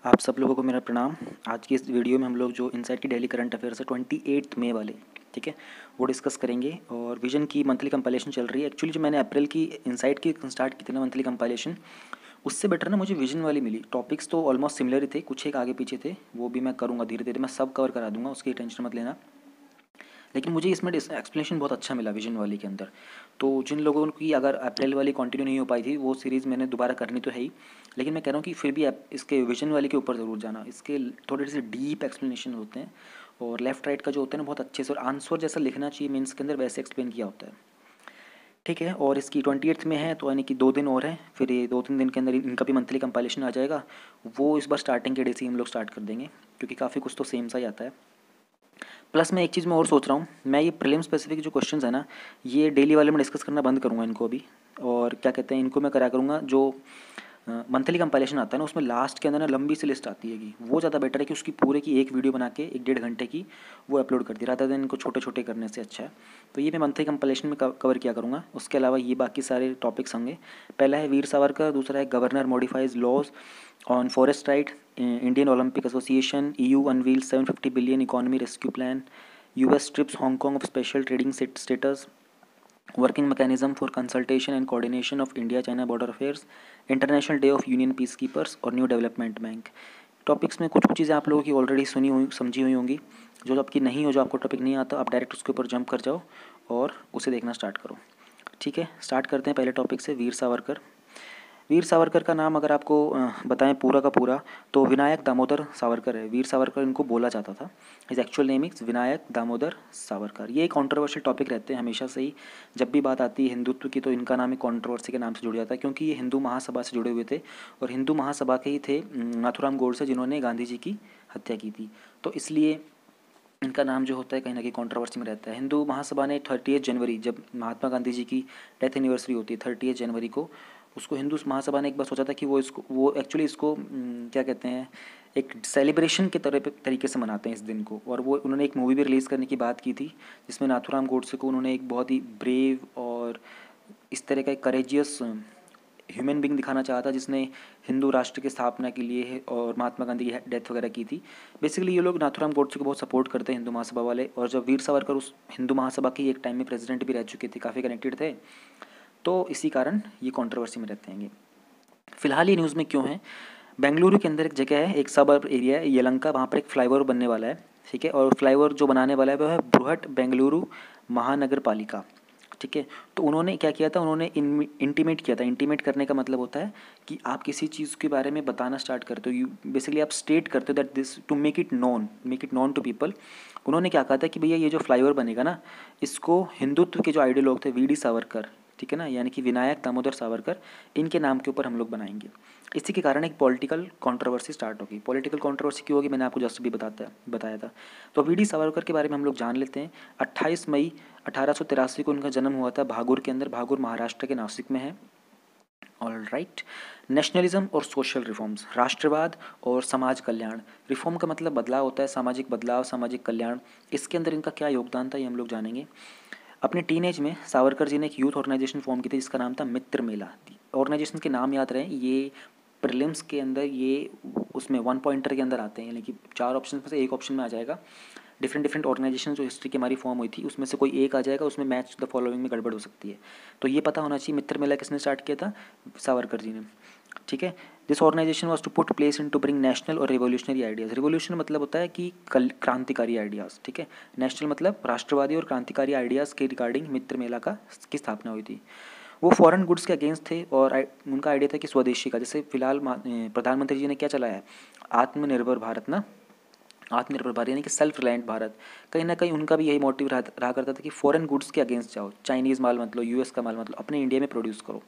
आप सब लोगों को मेरा प्रणाम। आज की इस वीडियो में हम लोग जो इनसाइट की डेली करंट अफेयर्स है 28 मई वाले, ठीक है, वो डिस्कस करेंगे। और विजन की मंथली कंपाइलेशन चल रही है। एक्चुअली जो मैंने अप्रैल की इनसाइट की स्टार्ट की थी ना मंथली कंपाइलेशन, उससे बेटर ना मुझे विजन वाली मिली। टॉपिक्स तो ऑलमोस्ट सिमिलर ही थे, कुछ एक आगे पीछे थे, वो भी मैं करूँगा धीरे धीरे, मैं सब कवर करा दूँगा, उसकी टेंशन मत लेना। लेकिन मुझे इसमें एक्सप्लेनेशन बहुत अच्छा मिला विजन वाली के अंदर। तो जिन लोगों की अगर अप्रैल वाली कंटिन्यू नहीं हो पाई थी, वो सीरीज़ मैंने दोबारा करनी तो है ही, लेकिन मैं कह रहा हूँ कि फिर भी आप इसके विजन वाले के ऊपर ज़रूर जाना। इसके थोड़े से डीप एक्सप्लेनेशन होते हैं और लेफ्ट राइट का जो होता है ना बहुत अच्छे से, और आंसर जैसा लिखना चाहिए मेंस के अंदर वैसे एक्सप्लेन किया होता है, ठीक है। और इसकी 28th में है, तो यानी कि 2 दिन और हैं, फिर ये 2-3 दिन के अंदर इनका भी मंथली कंपाइलेशन आ जाएगा। वो इस बार स्टार्टिंग के डे से ही हम लोग स्टार्ट कर देंगे, क्योंकि काफ़ी कुछ तो सेम सा ही आता है। प्लस मैं एक चीज़ मैं और सोच रहा हूँ, मैं ये प्रीलिम स्पेसिफिक जो क्वेश्चंस है ना, ये डेली वाले में डिस्कस करना बंद करूँगा इनको अभी। और क्या कहते हैं, इनको मैं करा करूँगा जो मंथली कंपाइलेशन आता है ना, उसमें लास्ट के अंदर ना लंबी सी लिस्ट आती है कि वो ज़्यादा बेटर है कि उसकी पूरे की एक वीडियो बना के 1-1.5 घंटे की वो अपलोड कर दी, रादर देन इनको छोटे छोटे करने से अच्छा है। तो ये मैं मंथली कंपाइलेशन में कवर किया करूँगा। उसके अलावा ये बाकी सारे टॉपिक्स होंगे। पहला है वीर सावरकर, दूसरा है governor modifies laws on forest right, Indian Olympic Association, EU unveil 750 billion economy rescue plan, US trips Hong Kong of special trading status, working mechanism for consultation and coordination of India China border affairs, international day of union peace keepers और new development bank. Topics में कुछ कुछ चीज़ें आप लोगों की already सुनी हुई समझी हुई होंगी। जो आपकी नहीं हो, जो आपको टॉपिक नहीं आता, आप डायरेक्ट उसके ऊपर जंप कर जाओ और उसे देखना स्टार्ट करो, ठीक है। स्टार्ट करते हैं पहले टॉपिक से, वीर सावरकर। वीर सावरकर का नाम अगर आपको बताएं पूरा का पूरा, तो विनायक दामोदर सावरकर है। वीर सावरकर इनको बोला जाता था। इस actual name is Vinayak Damodar Savarkar. ये एक कॉन्ट्रोवर्शियल टॉपिक रहते हैं हमेशा से ही। जब भी बात आती है हिंदुत्व की, तो इनका नाम एक कॉन्ट्रोवर्सी के नाम से जुड़ जाता है, क्योंकि ये हिंदू महासभा से जुड़े हुए थे। और हिंदू महासभा के ही थे नाथुराम गोडसे, जिन्होंने गांधी जी की हत्या की थी। तो इसलिए इनका नाम जो होता है कहीं ना कहीं कंट्रोवर्सी में रहता है। हिंदू महासभा ने 30 जनवरी, जब महात्मा गांधी जी की डेथ एनिवर्सरी होती है 30 जनवरी को, उसको हिंदू महासभा ने एक बार सोचा था कि वो एक्चुअली इसको क्या कहते हैं, एक सेलिब्रेशन के तरीके से मनाते हैं इस दिन को। और वो उन्होंने एक मूवी भी रिलीज़ करने की बात की थी, जिसमें नाथुराम गोडसे को उन्होंने एक बहुत ही ब्रेव और इस तरह का एक करेजियस ह्यूमन बींग दिखाना चाहा था, जिसने हिंदू राष्ट्र की स्थापना के लिए और महात्मा गांधी की डेथ वगैरह की थी। बेसिकली ये लोग नाथुराम गोडसे को बहुत सपोर्ट करते हैं हिंदू महासभा वाले। और जब वीर सावरकर उस हिंदू महासभा की एक टाइम में प्रेसिडेंट भी रह चुके थे, काफ़ी कनेक्टेड थे, तो इसी कारण ये कंट्रोवर्सी में रहते हैं। फिलहाल ये न्यूज़ में क्यों है, बेंगलुरु के अंदर एक जगह है, एक सब एरिया है यलंका, वहाँ पर एक फ्लाईओवर बनने वाला है, ठीक है। और फ्लाईओवर जो बनाने वाला है वो है बृहट बेंगलुरु महानगर पालिका, ठीक है। तो उन्होंने क्या किया था, उन्होंने इंटीमेट किया था। इंटीमेट करने का मतलब होता है कि आप किसी चीज़ के बारे में बताना स्टार्ट करते हो, यू बेसिकली आप स्टेट करते हो that this to make it known to people. उन्होंने क्या कहा था कि भैया ये जो फ्लाईओवर बनेगा ना, इसको हिंदुत्व के जो आइडियल थे वीडी सावरकर, ठीक है ना, यानी कि विनायक दामोदर सावरकर, इनके नाम के ऊपर हम लोग बनाएंगे। इसी के कारण एक पॉलिटिकल कंट्रोवर्सी स्टार्ट होगी। पॉलिटिकल कंट्रोवर्सी क्यों होगी, मैंने आपको जस्ट भी बताया था। तो वीडी सावरकर के बारे में हम लोग जान लेते हैं। 28 मई 1883 को उनका जन्म हुआ था भागुर के अंदर। भागुर महाराष्ट्र के नासिक में है। All right. नेशनलिज्म और सोशल रिफॉर्म्स, राष्ट्रवाद और समाज कल्याण। रिफॉर्म का मतलब बदलाव होता है, सामाजिक बदलाव, सामाजिक कल्याण। इसके अंदर इनका क्या योगदान था ये हम लोग जानेंगे। अपने टीनेज में सावरकर जी ने एक यूथ ऑर्गेनाइजेशन फॉर्म की थी, जिसका नाम था मित्र मेला। ऑर्गेनाइजेशन के नाम याद रहे, ये प्रीलिम्स के अंदर ये उसमें 1 पॉइंटर के अंदर आते हैं, यानी कि 4 ऑप्शन में से एक ऑप्शन में आ जाएगा। डिफरेंट डिफरेंट ऑर्गेनाइजेशन जो हिस्ट्री की हमारी फॉर्म हुई थी, उसमें से कोई एक आ जाएगा, उसमें मैच द फॉलोइंग में गड़बड़ हो सकती है। तो ये पता होना चाहिए मित्र मेला किसने स्टार्ट किया था, सावरकर जी ने, ठीक है। This organisation was to put place in to bring national और रिवोल्यूशनरी आइडियाज़। रिवोल्यूशन मतलब होता है कि क्रांतिकारी आइडियाज़, ठीक है। नेशनल मतलब राष्ट्रवादी और क्रांतिकारी आइडियाज़ के रिगार्डिंग मित्र मेला की स्थापना हुई थी। वो फॉरेन गुड्स के अगेंस्ट थे और उनका आइडिया था कि स्वदेशी का, जैसे फिलहाल प्रधानमंत्री जी ने क्या चलाया है, आत्मनिर्भर भारत ना, आत्मनिर्भर भारत यानी कि सेल्फ रिलायंट भारत। कहीं ना कहीं उनका भी यही मोटिव रहा करता था कि फॉरेन गुड्स के अगेंस्ट जाओ, चाइनीज़ माल मत लो, US का माल मत लो, अपने इंडिया में प्रोड्यूस करो,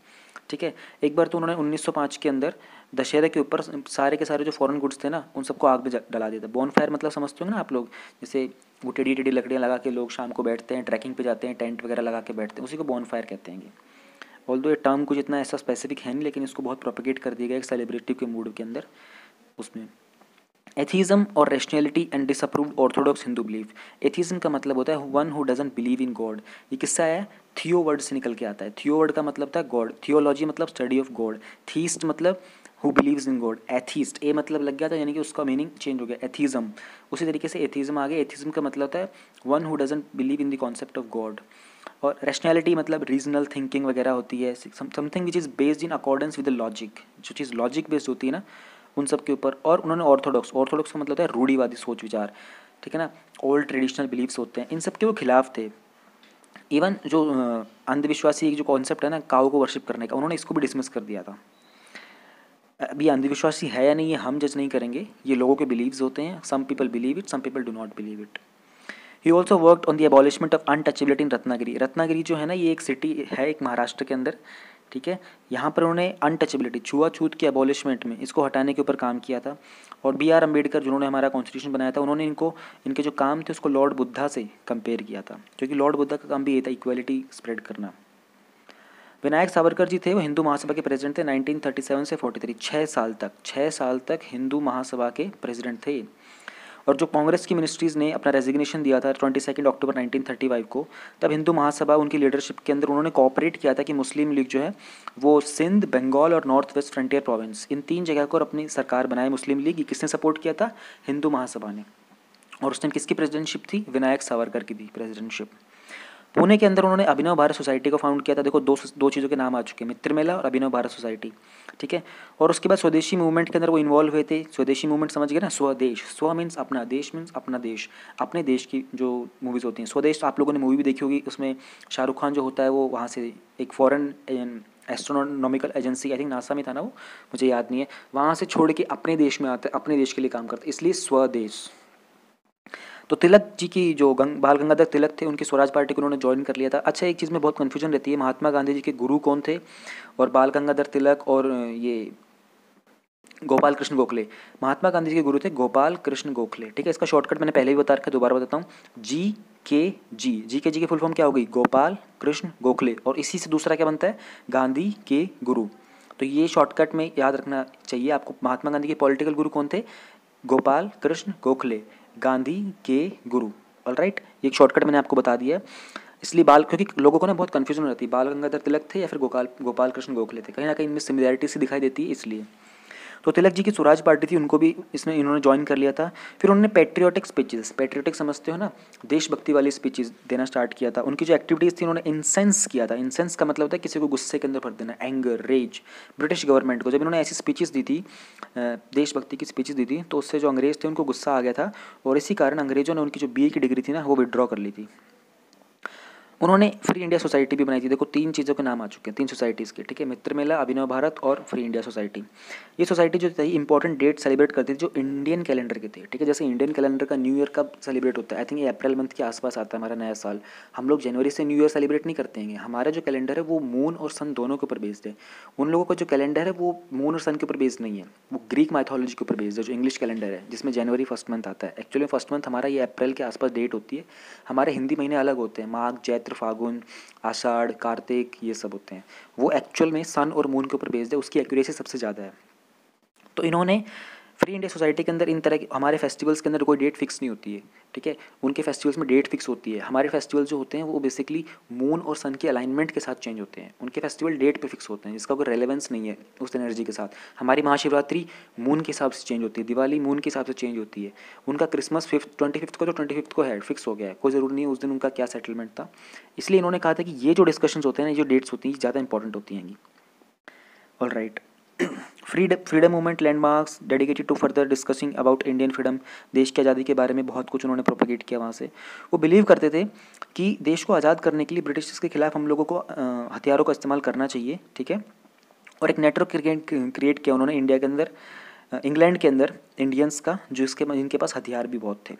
ठीक है। एक बार तो उन्होंने 1905 के अंदर दशहरे के ऊपर सारे के सारे जो फॉरेन गुड्स थे ना, उन सबको आग में डला दिया था। बॉनफायर मतलब समझते होंगे ना आप लोग, जैसे वो टेढ़ी टेढ़ी लकड़ियाँ लगा के लोग शाम को बैठते हैं, ट्रैकिंग पे जाते हैं, टेंट वगैरह लगा के बैठते हैं, उसी को बॉनफायर कहते हैं। ऑल्दो ये टर्म कुछ इतना ऐसा स्पेसिफिक है नहीं, लेकिन इसको बहुत प्रोपेगेट कर दिया गया एक सेलिब्रिटी के मूड के अंदर उसमें। एथीज़म और rationality and disapproved Orthodox Hindu belief. Atheism का मतलब होता है one who doesn't believe in God. ये किस्सा है, थियो वर्ड से निकल के आता है। थियो वर्ड का मतलब था गॉड, थियोलॉजी मतलब स्टडी ऑफ गॉड, थीस्ट मतलब who believes in god. Atheist, a मतलब लग गया था, यानी कि उसका मीनिंग चेंज हो गया, एथीज़म। उसी तरीके से एथीज़म आ गया। एथीज़म का मतलब होता है one who doesn't believe in the concept of God. और रैशनैलिटी मतलब रीजनल थिंकिंग वगैरह होती है, something which is based in accordance with the logic, जो चीज़ लॉजिक बेस्ड होती है ना, उन सब के ऊपर। और उन्होंने ऑर्थोडॉक्स, ऑर्थोडॉक्स का मतलब होता है रूढ़िवादी सोच विचार, ठीक है ना, ओल्ड ट्रेडिशनल बिलीव्स होते हैं, इन सब के वो खिलाफ थे। इवन जो अंधविश्वासी एक जो कॉन्सेप्ट है ना काऊ को वर्शिप करने का, उन्होंने इसको भी डिसमिस कर दिया था। अभी अंधविश्वासी है या नहीं, ये हम जज नहीं करेंगे, ये लोगों के बिलीव्स होते हैं। Some people believe it, some people do not believe it. He also worked on the abolishment of untouchability in Ratnagiri. Ratnagiri जो है ना, ये एक सिटी है एक महाराष्ट्र के अंदर, ठीक है। यहाँ पर उन्होंने अनटचेबिलिटी, छुआछूत की एबॉलिशमेंट में, इसको हटाने के ऊपर काम किया था। और बी आर अम्बेडकर जिन्होंने हमारा कॉन्स्टिट्यूशन बनाया था, उन्होंने इनको, इनके जो काम थे उसको लॉर्ड बुद्धा से कंपेयर किया था, क्योंकि लॉर्ड बुद्धा का काम भी ये था इक्वालिटी स्प्रेड करना। विनायक सावरकर जी थे, वो हिंदू महासभा के प्रेसिडेंट थे 1937 से 43, 6 साल तक हिंदू महासभा के प्रेसिडेंट थे। और जो कांग्रेस की मिनिस्ट्रीज़ ने अपना रेजिग्नेशन दिया था 22 अक्टूबर 1935 को, तब हिंदू महासभा उनकी लीडरशिप के अंदर उन्होंने कोऑपरेट किया था कि मुस्लिम लीग जो है वो सिंध, बंगाल और नॉर्थ वेस्ट फ्रंटियर प्रोविंस, इन 3 जगह को अपनी सरकार बनाए मुस्लिम लीग। किसने सपोर्ट किया था? हिंदू महासभा ने। और उस टाइम किसकी प्रेसिडेंटशिप थी? विनायक सावरकर की थी प्रेसिडेंटशिप। पुणे के अंदर उन्होंने अभिनव भारत सोसाइटी को फाउंड किया था। देखो दो चीज़ों के नाम आ चुके हैं, मित्र मेला और अभिनव भारत सोसाइटी, ठीक है। और उसके बाद स्वदेशी मूवमेंट के अंदर वो इन्वॉल्व हुए थे। स्वदेशी मूवमेंट समझ गए ना, स्वदेश, स्व मीन्स अपना, देश मीन्स अपना देश, अपने देश की जो मूवीज़ होती हैं। स्वदेश आप लोगों ने मूवी भी देखी होगी, उसमें शाहरुख खान जो होता है वो वहाँ से एक foreign astronomical agency, I think NASA में था ना वो, मुझे याद नहीं है, वहाँ से छोड़ के अपने देश में आते, अपने देश के लिए काम करते, इसलिए स्वदेश। तो तिलक जी की जो बाल गंगाधर तिलक थे, उनकी स्वराज पार्टी को उन्होंने ज्वाइन कर लिया था। अच्छा, एक चीज़ में बहुत कन्फ्यूजन रहती है, महात्मा गांधी जी के गुरु कौन थे और बाल गंगाधर तिलक और ये गोपाल कृष्ण गोखले। महात्मा गांधी जी के गुरु थे गोपाल कृष्ण गोखले, ठीक है। इसका शॉर्टकट मैंने पहले भी बता रखा है, दोबारा बताता हूँ, जी के जी की फुल फॉर्म क्या हो गई? गोपाल कृष्ण गोखले। और इसी से दूसरा क्या बनता है? गांधी के गुरु। तो ये शॉर्टकट में याद रखना चाहिए आपको। महात्मा गांधी के पॉलिटिकल गुरु कौन थे? गोपाल कृष्ण गोखले, गांधी के गुरु। ऑलराइट, ये एक शॉर्टकट मैंने आपको बता दिया है। इसलिए क्योंकि लोगों को ना बहुत कन्फ्यूजन रहती है, बाल गंगाधर तिलक थे या फिर गोपाल कृष्ण गोखले थे, कहीं ना कहीं इनमें सिमिलैरिटी सी दिखाई देती है, इसलिए। तो तिलक जी की स्वराज पार्टी थी, उनको भी इन्होंने ज्वाइन कर लिया था। फिर उन्होंने पेट्रियोटिक स्पीचेस, पेट्रियोटिक समझते हो ना, देशभक्ति वाली स्पीचेस देना स्टार्ट किया था। उनकी जो एक्टिविटीज़ थी, उन्होंने इंसेंस किया था। इंसेंस का मतलब होता है किसी को गुस्से के अंदर भर देना, एंगर, रेज। ब्रिटिश गवर्नमेंट को जब इन्होंने ऐसी स्पीचेस दी थी, देशभक्ति की स्पीचेस दी थी, तो उससे जो अंग्रेज थे उनको गुस्सा आ गया था, और इसी कारण अंग्रेजों ने उनकी जो BA की डिग्री थी ना वो विड्रॉ कर ली थी। उन्होंने फ्री इंडिया सोसाइटी भी बनाई थी। देखो 3 चीज़ों के नाम आ चुके हैं, 3 सोसाइटीज़ के, ठीक है, मित्र मेला, अभिनव भारत और फ्री इंडिया सोसाइटी। ये सोसाइटी जो थी इंपॉर्टेंट डेट सेलिब्रेट करती थी जो इंडियन कैलेंडर के थे, ठीक है। जैसे इंडियन कैलेंडर का न्यू ईयर कब सेलिब्रेट होता है? आई थिंक ये अप्रैल मंथ के आसपास आता है हमारा नया साल। हम लोग जनवरी से न्यू ईयर सेलिब्रेट नहीं करते हैं। हमारा जो कैलेंडर है वो मून और सन दोनों के ऊपर बेस्ड है। उन लोगों का जो कैलेंडर है वो मून और सन के ऊपर बेस्ड नहीं है, वो ग्रीक माइथोलॉजी के ऊपर बेस्ड है, जो इंग्लिश कैलेंडर है जिसमें जनवरी फर्स्ट मंथ आता है। एक्चुअली फर्स्ट मंथ हमारा ये अप्रैल के आसपास डेट होती है। हमारे हिंदी महीने अलग होते हैं, माघ, चैत्र, फागुन, आषाढ़, कार्तिक, ये सब होते हैं। वो एक्चुअल में सन और मून के ऊपर बेस्ड है, उसकी एक्यूरेसी सबसे ज़्यादा है। तो इन्होंने फ्री इंडिया सोसाइटी के अंदर इन तरह के, हमारे फेस्टिवल्स के अंदर कोई डेट फिक्स नहीं होती है, ठीक है, उनके फेस्टिवल्स में डेट फिक्स होती है। हमारे फेस्टिवल जो होते हैं वो बेसिकली मून और सन के अलाइनमेंट के साथ चेंज होते हैं, उनके फेस्टिवल डेट पे फिक्स होते हैं जिसका कोई रेलेवेंस नहीं है उस एनर्जी के साथ। हमारी महाशिवरात्रि मून के हिसाब से चेंज होती है, दिवाली मून के हिसाब से चेंज होती है, उनका क्रिसमस 25 को, तो 25 को है, फिक्स हो गया है, कोई ज़रूरी नहीं है उस दिन उनका क्या सेटलमेंट था। इसलिए इन्होंने कहा था कि ये जो डिस्कशंस होते हैं ना, ये जो डेट्स होती हैं ज़्यादा इंपॉर्टेंट होती हैं। All right, freedom movement landmarks dedicated to further discussing about Indian freedom. देश की आज़ादी के बारे में बहुत कुछ उन्होंने प्रोपेगेट किया वहाँ से। वो बिलीव करते थे कि देश को आज़ाद करने के लिए ब्रिटिश के खिलाफ हम लोगों को हथियारों का इस्तेमाल करना चाहिए, ठीक है। और एक नेटवर्क क्रिएट किया उन्होंने इंडिया के अंदर, इंग्लैंड के अंदर इंडियंस का, जो इनके पास हथियार भी बहुत थे।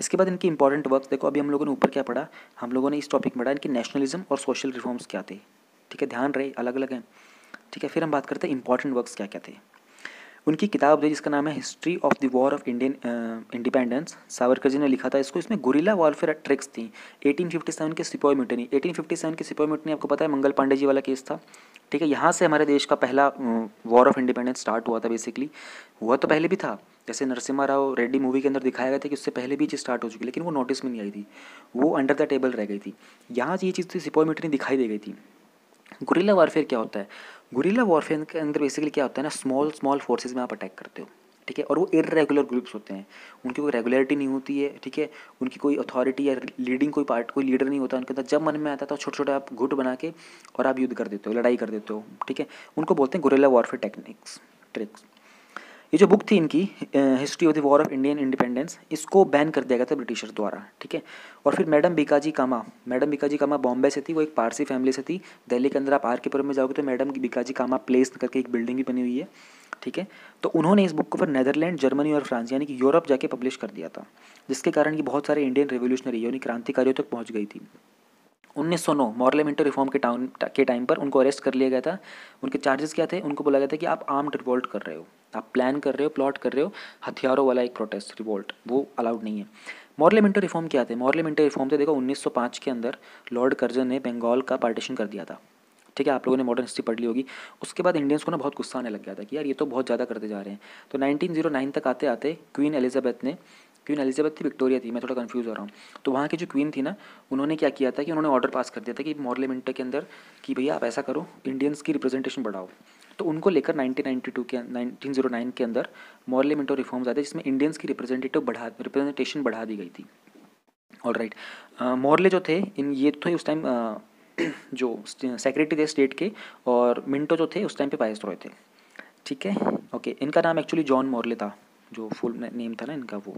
इसके बाद इनकी इंपॉर्टेंट वर्क देखो, अभी हम लोगों ने ऊपर क्या पढ़ा, हम लोगों ने इस टॉपिक में पढ़ा इनकी नेशनलिज्म और सोशल रिफॉर्म्स क्या थे, ठीक है, ध्यान रहे अलग अलग हैं, ठीक है। फिर हम बात करते हैं इंपॉर्टेंट वर्क्स क्या क्या थे। उनकी किताब है जिसका नाम है history of the war of Indian independence, Savarkar ji ने लिखा था इसको। इसमें गुरिल्ला वॉरफेयर ट्रिक्स थी। 1857 के सिपाही म्यूटनी, 1857 की सिपाही म्यूटनी आपको पता है मंगल पांडे जी वाला केस था, ठीक है। यहाँ से हमारे देश का पहला वॉर ऑफ इंडिपेंडेंस स्टार्ट हुआ था। बेसिकली हुआ तो पहले भी था, जैसे नरसिम्हा राव रेड्डी मूवी के अंदर दिखाया गया था कि उससे पहले भी चीज़ स्टार्ट हो चुकी, लेकिन वो नोटिस में नहीं आई थी, वो अंडर द टेबल रह गई थी। यहाँ ये चीज़ थी, सिपाही म्यूटनी दिखाई दे गई थी। गुरिल्ला वारफेयर क्या होता है? गुरिल्ला वॉरफेयर के अंदर बेसिकली क्या होता है ना, स्मॉल स्मॉल फोर्सेज में आप अटैक करते हो, ठीक है, और वो इर्रेगुलर ग्रुप्स होते हैं, उनकी कोई रेगुलरिटी नहीं होती है, ठीक है, उनकी कोई अथॉरिटी या लीडिंग कोई लीडर नहीं होता उनके अंदर। जब मन में आता था छोटे छोटे आप गुट बना के और आप युद्ध कर देते हो, लड़ाई कर देते हो, ठीक है, उनको बोलते हैं गुरिल्ला वॉरफेयर टेक्निक्स, ट्रिक्स। ये जो बुक थी इनकी, history of the war of Indian independence, इसको बैन कर दिया गया था ब्रिटिशर्स द्वारा, ठीक है। और फिर मैडम बीकाजी कामा बॉम्बे से थी, वो एक पारसी फैमिली से थी। दिल्ली के अंदर आप आर के पुरम में जाओगे तो मैडम बीकाजी कामा प्लेस करके एक बिल्डिंग भी बनी हुई है, ठीक है। तो उन्होंने इस बुक को फिर नेदरलैंड, जर्मनी और फ्रांस यानी कि यूरोप जाके पब्लिश कर दिया था, जिसके कारण ये बहुत सारे इंडियन रेवोल्यूशनरी यानी क्रांतिकारियों तक पहुँच गई थी। 1909 मॉरले मिंटो रिफॉर्म के टाइम पर उनको अरेस्ट कर लिया गया था। उनके चार्जेस क्या थे, उनको बोला गया था कि आप आर्म्ड रिवोल्ट कर रहे हो, आप प्लान कर रहे हो, प्लॉट कर रहे हो, हथियारों वाला एक प्रोटेस्ट रिवोल्ट, वो अलाउड नहीं है। मॉरले मिंटो रिफॉर्म क्या थे, मॉरले मिंटो रिफॉर्म थे, देखो 1905 के अंदर लॉर्ड कर्जन ने बंगाल का पार्टीशन कर दिया था, ठीक है, आप लोगों ने मॉडर्न हिस्ट्री पढ़ ली होगी। उसके बाद इंडियंस को ना बहुत गुस्सा आने लग गया था कि यार ये तो बहुत ज़्यादा करते जा रहे हैं। तो 1909 तक आते आते क्वीन एलिजाबेथ थी, विक्टोरिया थी, मैं थोड़ा कंफ्यूज हो रहा हूँ। तो वहाँ की जो क्वीन थी ना, उन्होंने क्या किया था कि उन्होंने ऑर्डर पास कर दिया था कि मॉर्लेमेंटो के अंदर कि भैया आप ऐसा करो, इंडियंस की रिप्रेजेंटेशन बढ़ाओ। तो उनको लेकर 1909 के अंदर मॉर्लेमेंटो रिफॉर्म्स आते जिसमें इंडियंस की रिप्रेजेंटेशन बढ़ा दी गई थी। ऑल राइट, मॉर्ले जो थे ये थे उस टाइम जो सेक्रेटरी थे स्टेट के, और मिंटो जो थे उस टाइम पे वाइसरॉय थे, ठीक है। ओके, इनका नाम एक्चुअली जॉन मॉर्ले था, जो फुल नेम था ना इनका वो।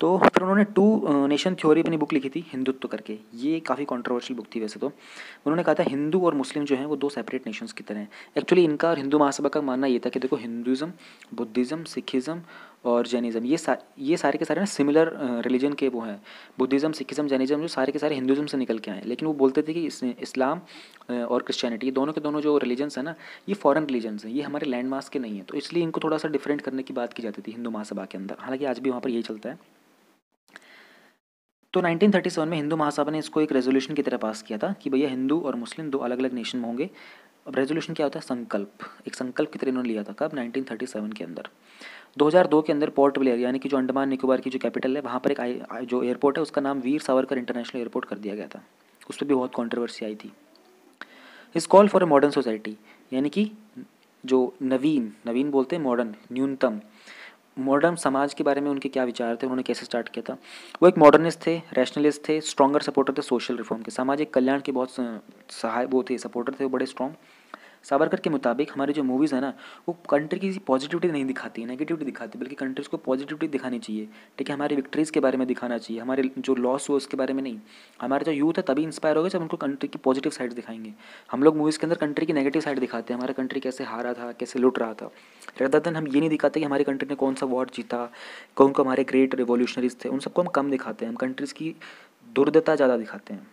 तो फिर उन्होंने टू नेशन थ्योरी अपनी बुक लिखी थी, हिंदुत्व करके। ये काफ़ी कंट्रोवर्शियल बुक थी वैसे तो। उन्होंने कहा था हिंदू और मुस्लिम जो हैं वो दो सेपरेट नेशंस की तरह हैं। एक्चुअली इनका और हिंदू महासभा का मानना ये था कि देखो हिंदुज़म, बुद्धिज़्म, सिखिज़म और जैनिज़्म ये सारे के सारे ना सिमिलर रिलीजन के वो हैं। बुद्धिज़्म, सिखिज़म, जैनिज़्म जो सारे के सारे हिंदुज़म से निकल के आए हैं, लेकिन वो बोलते थे कि इस्लाम और क्रिश्चियनिटी, ये दोनों के दोनों जो रिलीजन्स हैं ना, ये फॉरेन रिलीजन्स हैं, ये हमारे लैंड मास के नहीं हैं। तो इसलिए इनको थोड़ा सा डिफरेंट करने की बात की जाती थी हिंदू महासभा के अंदर, हालांकि आज भी वहाँ पर यही चलता है। तो 1937 में हिंदू महासभा ने इसको एक रेजोल्यूशन की तरह पास किया था कि भैया हिंदू और मुस्लिम दो अलग अलग नेशन होंगे। अब रेजोल्यूशन क्या होता है, संकल्प, एक संकल्प की तरह इन्होंने लिया था। कब, 1937 के अंदर। 2002 के अंदर पोर्ट ब्लेयर यानी कि जो अंडमान निकोबार की जो कैपिटल है, वहाँ पर एक जो एयरपोर्ट है उसका नाम वीर सावरकर इंटरनेशनल एयरपोर्ट कर दिया गया था। उस पर भी बहुत कॉन्ट्रोवर्सी आई थी। इस call for a modern society यानी कि जो नवीन बोलते हैं, मॉडर्न न्यूनतम, मॉडर्न समाज के बारे में उनके क्या विचार थे, उन्होंने कैसे स्टार्ट किया था। वो एक मॉडर्निस्ट थे, रैशनलिस्ट थे, स्ट्रॉन्गर सपोर्टर थे सोशल रिफॉर्म के, सामाजिक कल्याण के बहुत सहाय वो थे, सपोर्टर थे वो बड़े स्ट्रॉन्ग। सावरकर के मुताबिक हमारी जो मूवीज़ है ना, वो कंट्री की पॉजिटिविटी नहीं दिखाती, नेगेटिविटी दिखाती, बल्कि कंट्रीज़ को पॉजिटिविटी दिखानी चाहिए, ठीक है, हमारी विक्ट्रीज़ के बारे में दिखाना चाहिए, हमारे जो लॉस हुए उसके बारे में नहीं। हमारे जो यूथ है तभी इंस्पायर होगा जब उनको कंट्री की पॉजिटिव साइड दिखाएंगे। हम लोग मूवीज़ के अंदर कंट्री की नेगेटिव साइड दिखाते हैं, हमारा कंट्री कैसे हारा था, कैसे लुट रहा था, रेदर देन हम ये नहीं दिखाते कि हमारी कंट्री ने कौन सा वॉर जीता, कौन को हमारे ग्रेट रिवोल्यूशनरीज थे, उन सबको हम कम दिखाते हैं, हम कंट्रीज़ की दुर्दता ज़्यादा दिखाते हैं।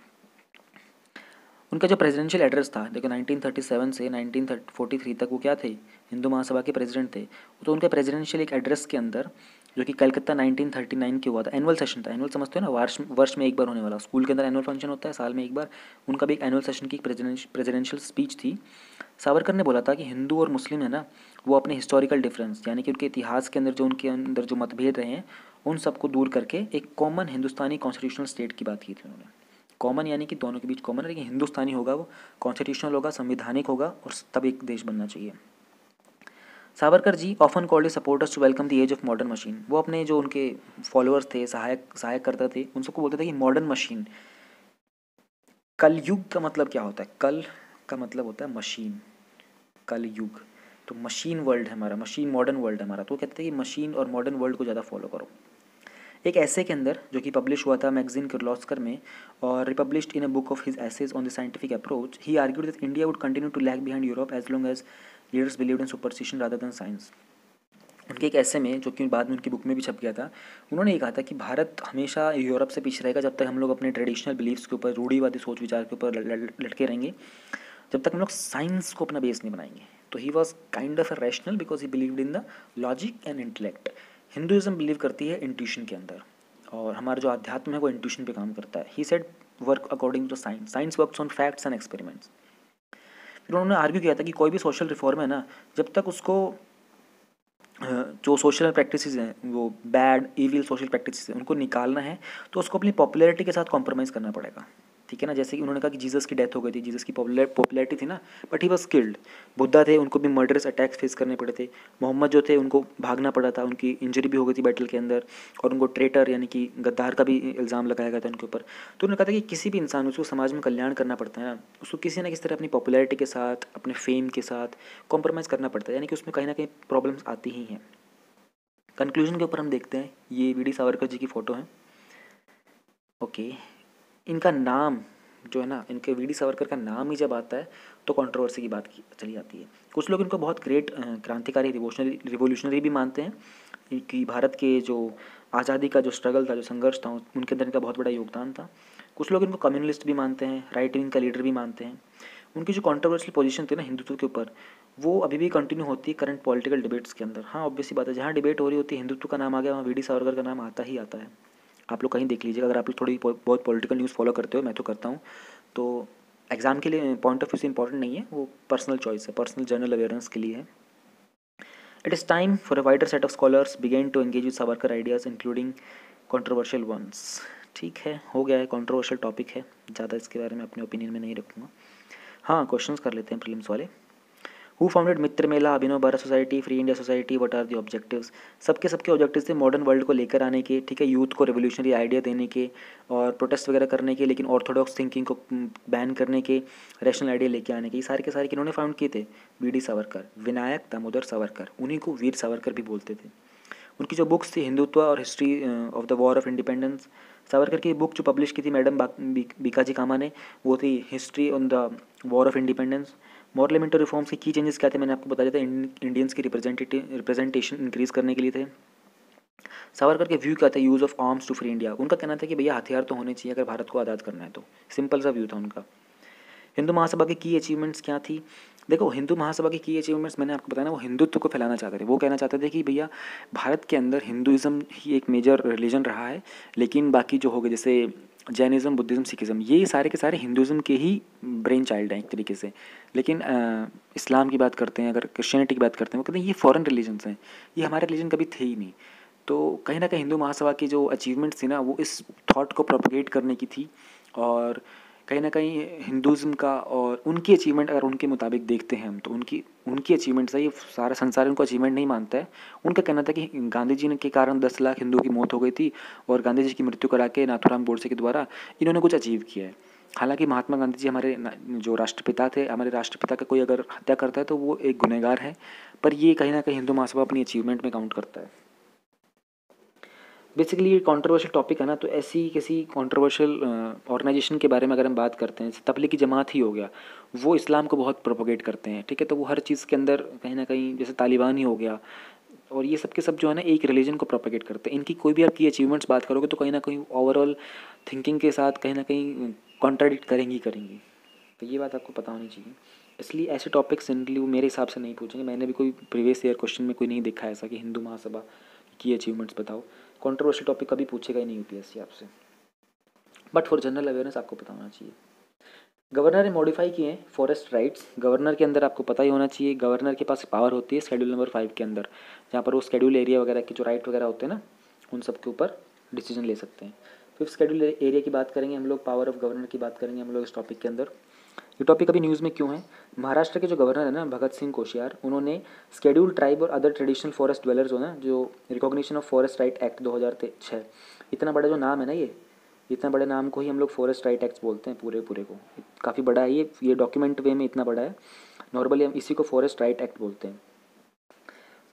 उनका जो प्रेसिडेंशियल एड्रेस था, देखो 1937 से 1943 तक वो क्या थे, हिंदू महासभा के प्रेसिडेंट थे। तो उनके प्रेसिडेंशियल एक एड्रेस के अंदर, जो कि कलकत्ता 1939 के हुआ था, एनुअल सेशन था, एनुअल समझते हो ना, वर्ष में एक बार होने वाला, स्कूल के अंदर एनुअल फंक्शन होता है साल में एक बार, उनका भी एक एनुअल सेशन की प्रेसिडेंशियल स्पीच थी। सावरकर ने बोला था कि हिंदू और मुस्लिम है ना, वो अपने हिस्टोरिकल डिफरेंस यानी कि उनके इतिहास के अंदर जो उनके अंदर जो मतभेद रहे हैं, उन सबको दूर करके एक कॉमन हिंदुस्तानी कॉन्स्टिट्यूशनल स्टेट की बात की थी उन्होंने। कॉमन यानी कि दोनों के बीच कॉमन है, लेकिन हिंदुस्तानी होगा, वो कॉन्स्टिट्यूशनल होगा, संवैधानिक होगा, और तब एक देश बनना चाहिए। Savarkar ji often called a supporters to welcome the age of modern machine. वो अपने जो उनके फॉलोअर्स थे, सहायक करता थे, उन सबको बोलते थे कि मॉडर्न मशीन। कलयुग का मतलब क्या होता है, कल का मतलब होता है मशीन, कल युग, तो मशीन वर्ल्ड है हमारा, मशीन मॉडर्न वर्ल्ड है हमारा। तो कहते हैं कि मशीन और मॉडर्न वर्ल्ड को ज़्यादा फॉलो करो। एक ऐसे के अंदर जो कि पब्लिश हुआ था मैगजीन किर्लोस्कर में और republished in a book of his essays on the scientific approach, he argued that India would continue to lag behind Europe as long as leaders believed in superstition rather than science. उनके एक ऐसे में, जो कि बाद में उनकी book में भी छप गया था, उन्होंने ये कहा था कि भारत हमेशा यूरोप से पीछे रहेगा जब तक हम लोग अपने ट्रेडिशनल बिलीव्स के ऊपर, रूढ़िवादी सोच विचार के ऊपर लटके रहेंगे, जब तक हम लोग साइंस को अपना बेस नहीं बनाएंगे। तो he was kind of a rational because he believed in the logic and intellect. Hinduism believe करती है इंट्यूशन के अंदर, और हमारा जो अध्यात्म है वो इंट्यूशन पे काम करता है। He said work according to science, science works on facts and experiments. फिर उन्होंने आर्ग्यू किया था कि कोई भी सोशल रिफॉर्म है ना, जब तक उसको जो सोशल प्रैक्टिसेस हैं, वो बैड इविल सोशल प्रैक्टिसेस हैं, उनको निकालना है, तो उसको अपनी पॉपुलैरिटी के साथ कॉम्प्रोमाइज़ करना पड़ेगा। ठीक है ना। जैसे कि उन्होंने कहा कि जीसस की डेथ हो गई थी, जीसस की पॉपुलैरिटी थी ना, but he was killed. Buddha थे, उनको भी मर्डरस अटैक्स फेस करने पड़े थे। मोहम्मद जो थे उनको भागना पड़ा था, उनकी इंजरी भी हो गई थी बैटल के अंदर, और उनको ट्रेटर यानी कि गद्दार का भी इल्ज़ाम लगाया गया था उनके ऊपर। तो उन्होंने कहा था कि किसी भी इंसान उसको समाज में कल्याण करना पड़ता है ना, उसको किसी ना किसी तरह अपनी पॉपुलैरिटी के साथ, अपने फेम के साथ कॉम्प्रोमाइज़ करना पड़ता है, यानी कि उसमें कहीं ना कहीं प्रॉब्लम्स आती ही हैं। कंक्लूजन के ऊपर हम देखते हैं, ये वी डी सावरकर जी की फ़ोटो है। ओके, इनका नाम जो है ना, इनके वी डी सावरकर का नाम ही जब आता है तो कंट्रोवर्सी की बात की चली जाती है। कुछ लोग इनको बहुत ग्रेट क्रांतिकारी रिवोल्यूशनरी भी मानते हैं कि भारत के जो आज़ादी का जो स्ट्रगल था, जो संघर्ष था, उनके अंदर इनका बहुत बड़ा योगदान था। कुछ लोग इनको कम्युनलिस्ट भी मानते हैं, राइट विंग का लीडर भी मानते हैं। उनकी जो कंट्रोवर्शियल पोजीशन थी ना हिंदुत्व के ऊपर, वो अभी भी कंटिन्यू होती है करंट पॉलिटिकल डिबेट्स के अंदर। हाँ, ऑब्वियसली बात है, जहाँ डिबेट हो रही होती है हिंदुत्व का नाम आ गया, वहाँ वी डी सावरकर का नाम आता ही आता है। आप लोग कहीं देख लीजिएगा, अगर आप लोग थोड़ी बहुत पॉलिटिकल न्यूज़ फॉलो करते हो, मैं तो करता हूँ, तो एग्ज़ाम के लिए पॉइंट ऑफ व्यू से इंपॉर्टेंट नहीं है, वो पर्सनल चॉइस है, पर्सनल जनरल अवेयरनेस के लिए है। It is time for a wider set of scholars begin to engage with Savarkar ideas including controversial ones. ठीक है, हो गया है, कंट्रोवर्शियल टॉपिक है, ज़्यादा इसके बारे में अपने ओपिनियन में नहीं रखूँगा। हाँ, क्वेश्चंस कर लेते हैं प्रीलिम्स वाले। Who founded Mitra Mela, Abhinav Bharat society, free India society, what are the objectives. सबके ऑब्जेक्टिव्स थे मॉडर्न वर्ल्ड को लेकर आने के, ठीक है, यूथ को रेवोल्यूशनरी आइडिया देने के और प्रोटेस्ट वगैरह करने के, लेकिन ऑर्थोडॉक्स थिंकिंग को बैन करने के, रैशनल आइडिया लेके आने के। ये सारे के सारे किन्होंने फाउंड किए थे, वी डी सावरकर, विनायक दामोदर सावरकर, उन्हीं को वीर सावरकर भी बोलते थे। उनकी जो बुक्स थी हिंदुत्व और history of the war of independence. Savarkar की बुक जो पब्लिश की थी मैडम बीकाजी कामा ने, वो थी history on the war of independence. Moral reforms के की चेंजेस क्या थे, मैंने आपको बताया था, इंडियंस की रिप्रेजेंटेशन इंक्रीज करने के लिए थे। सावरकर के व्यू क्या था, use of arms to free India. उनका कहना था कि भैया हथियार तो होने चाहिए अगर भारत को आज़ाद करना है तो। सिंपल सा व्यू था उनका। हिंदू महासभा की अचीवमेंट्स क्या थी। देखो, हिंदू महासभा की अचीवमेंट्स मैंने आपको बताया ना, वो हिंदुत्व को फैलाना चाहते थे। वो कहना चाहते थे कि भैया भारत के अंदर हिंदुज़म ही एक मेजर रिलीजन रहा है, लेकिन बाकी जो हो गए जैसे जैनिज़्म, बुद्धिज़्म, सिखिज़्म, ये सारे के सारे हिंदुज़म के ही ब्रेन चाइल्ड हैं एक तरीके से। लेकिन इस्लाम की बात करते हैं, अगर क्रिश्चियनिटी की बात करते हैं, वो कहते हैं ये फॉरेन रिलीजन्स हैं, ये हमारे रिलीजन कभी थे ही नहीं। तो कहीं ना कहीं हिंदू महासभा की जो अचीवमेंट्स थी ना, वो इस थॉट को प्रोपगेट करने की थी। और कहीं ना कहीं हिंदुज़म का और उनकी अचीवमेंट अगर उनके मुताबिक देखते हैं हम, तो उनकी अचीवमेंट्स है, ये सारा संसार उनको अचीवमेंट नहीं मानता है। उनका कहना था कि गांधी जी के कारण 10 लाख हिंदुओं की मौत हो गई थी, और गांधी जी की मृत्यु करा के नाथूराम गोडसे के द्वारा इन्होंने कुछ अचीव किया है। हालांकि महात्मा गांधी जी हमारे जो राष्ट्रपिता थे, हमारे राष्ट्रपिता का कोई अगर हत्या करता है तो वो एक गुनहगार है, पर ये कहीं ना कहीं हिंदू महासभा अपनी अचीवमेंट में काउंट करता है। बेसिकली ये कंट्रोवर्शियल टॉपिक है ना, तो ऐसी किसी कंट्रोवर्शियल ऑर्गेनाइजेशन के बारे में अगर हम बात करते हैं, तबलीगी जमात ही हो गया, वो इस्लाम को बहुत प्रोपोगेट करते हैं, ठीक है। तो वो हर चीज़ के अंदर कहीं ना कहीं, जैसे तालिबान ही हो गया, और ये सब के सब जो है ना एक रिलीजन को प्रोपोगेट करते हैं। इनकी कोई भी आपकी अचीवमेंट्स बात करोगे तो कहीं ना कहीं ओवरऑल थिंकिंग के साथ कहीं ना कहीं कॉन्ट्राडिक्ट करेंगी। तो ये बात आपको पता होनी चाहिए। इसलिए ऐसे टॉपिक्स जनरली वो मेरे हिसाब से नहीं पूछेंगे। मैंने भी कोई प्रीवियस ईयर क्वेश्चन में कोई नहीं देखा है ऐसा कि हिंदू महासभा की अचीवमेंट्स बताओ। कंट्रोवर्शियल टॉपिक कभी पूछेगा ही नहीं यूपीएससी आपसे, बट फॉर जनरल अवेयरनेस आपको पता होना चाहिए। गवर्नर ने मॉडिफाई किए हैं फॉरेस्ट राइट्स। गवर्नर के अंदर आपको पता ही होना चाहिए, गवर्नर के पास पावर होती है शेड्यूल नंबर 5 के अंदर, जहाँ पर वो शेड्यूल एरिया वगैरह के जो राइट वगैरह होते हैं ना, उन सब के ऊपर डिसीजन ले सकते हैं। 5th शेड्यूल एरिया की बात करेंगे हम लोग, पावर ऑफ गवर्नर की बात करेंगे हम लोग इस टॉपिक के अंदर। ये टॉपिक अभी न्यूज़ में क्यों है, महाराष्ट्र के जो गवर्नर है ना भगत सिंह कोश्यार, उन्होंने शेड्यूल ट्राइब और अदर ट्रेडिशनल फॉरेस्ट ड्वेलर्स हो ना, जो recognition of forest right act 2006, इतना बड़ा जो नाम है ना, ये इतना बड़े नाम को ही हम लोग फॉरेस्ट राइट एक्ट बोलते हैं, पूरे को काफ़ी बड़ा है ये डॉक्यूमेंट वे में इतना बड़ा है। नॉर्मली हम इसी को फॉरेस्ट राइट एक्ट बोलते हैं।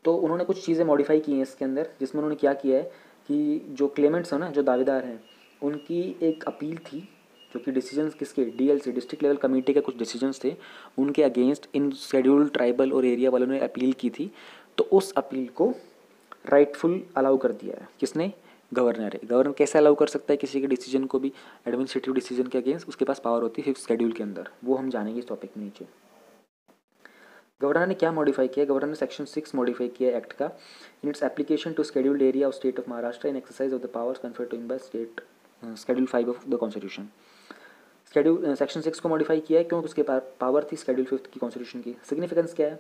तो उन्होंने कुछ चीज़ें मॉडिफाई की हैं इसके अंदर, जिसमें उन्होंने क्या किया है कि जो क्लेमेंट्स हैं ना, जो दावेदार हैं, उनकी एक अपील थी, जो कि डिसीजंस किसके, डीएलसी, डिस्ट्रिक्ट लेवल कमेटी के कुछ डिसीजंस थे, उनके अगेंस्ट इन शेड्यूल ट्राइबल और एरिया वालों ने अपील की थी। तो उस अपील को राइटफुल अलाउ कर दिया है किसने, गवर्नर है। गवर्नर कैसे अलाउ कर सकता है किसी के डिसीजन को भी, एडमिनिस्ट्रेटिव डिसीजन के अगेंस्ट, उसके पास पावर होती है 5th शेड्यूल के अंदर, वो हम जानेंगे इस टॉपिक में नीचे। गवर्नर ने क्या मॉडिफाई किया, गवर्नर ने सेक्शन 6 मॉडिफाई किया एक्ट का, in its application to scheduled area of state of Maharashtra in exercise of the powers conferred to him by state, schedule 5 of the constitution. Schedule section 6 को modify किया है क्योंकि उसके power थी schedule 5 की constitution की। सिग्निफिकेंस क्या है,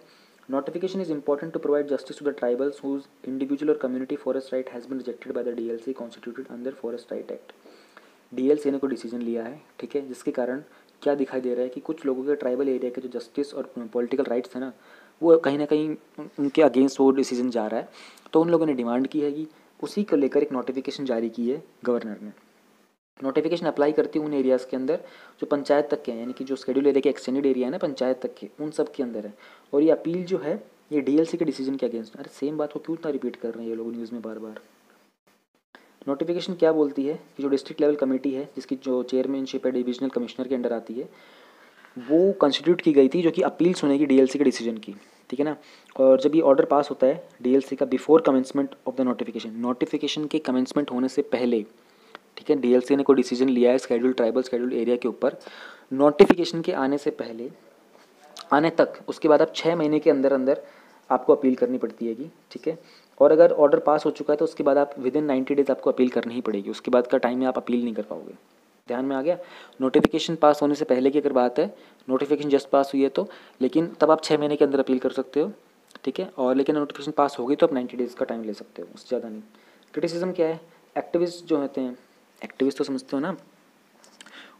notification is important to provide justice to the tribals whose individual और community forest right has been rejected by the DLC constituted under forest right act. DLC ने कोई डिसीजन लिया है, ठीक है, जिसके कारण क्या दिखाई दे रहा है कि कुछ लोगों के ट्राइबल एरिया के जो जस्टिस और पॉलिटिकल राइट्स है ना, वो कहीं ना कहीं उनके अगेंस्ट वो डिसीजन जा रहा है। तो उन लोगों ने डिमांड की है कि उसी को लेकर एक नोटिफिकेशन जारी की है गवर्नर ने। नोटिफिकेशन अप्लाई करती है उन एरियाज़ के अंदर जो पंचायत तक के हैं, यानी कि जो शेड्यूल एरिया के एक्सटेंडेड एरिया है ना पंचायत तक के, उन सब के अंदर है। और ये अपील जो है ये डीएलसी के डिसीजन के अगेंस्ट। अरे सेम बात को क्यों इतना रिपीट कर रहे हैं ये लोग न्यूज़ में बार बार। नोटिफिकेशन क्या बोलती है कि जो डिस्ट्रिक्ट लेवल कमेटी है जिसकी जो चेयरमैनशिप है डिविजनल कमिश्नर के अंडर आती है, वो कंस्टिट्यूट की गई थी जो कि अपील सुनेगी डीएलसी के डिसीजन की, ठीक है ना। और जब ये ऑर्डर पास होता है डीएलसी का before commencement of the notification के कमेंसमेंट होने से पहले, ठीक है, डीएलसी ने कोई डिसीजन लिया है शेड्यूल एरिया के ऊपर, नोटिफिकेशन के आने से पहले आने तक, उसके बाद आप 6 महीने के अंदर अंदर आपको अपील करनी पड़ती है, ठीक है। और अगर ऑर्डर पास हो चुका है तो उसके बाद आप विदिन 90 डेज आपको अपील करनी ही पड़ेगी, उसके बाद का टाइम में आप अपील नहीं कर पाओगे। ध्यान में आ गया। नोटिफिकेशन पास होने से पहले की अगर बात है, नोटिफिकेशन जस्ट पास हुई है तो, लेकिन तब आप 6 महीने के अंदर अपील कर सकते हो, ठीक है। और लेकिन नोटिफिकेशन पास हो गई तो आप 90 डेज़ का टाइम ले सकते हो, उससे ज़्यादा नहीं। क्रिटिसिज्म क्या है, एक्टिविस्ट जो होते हैं, एक्टिविस्ट तो समझते हो ना,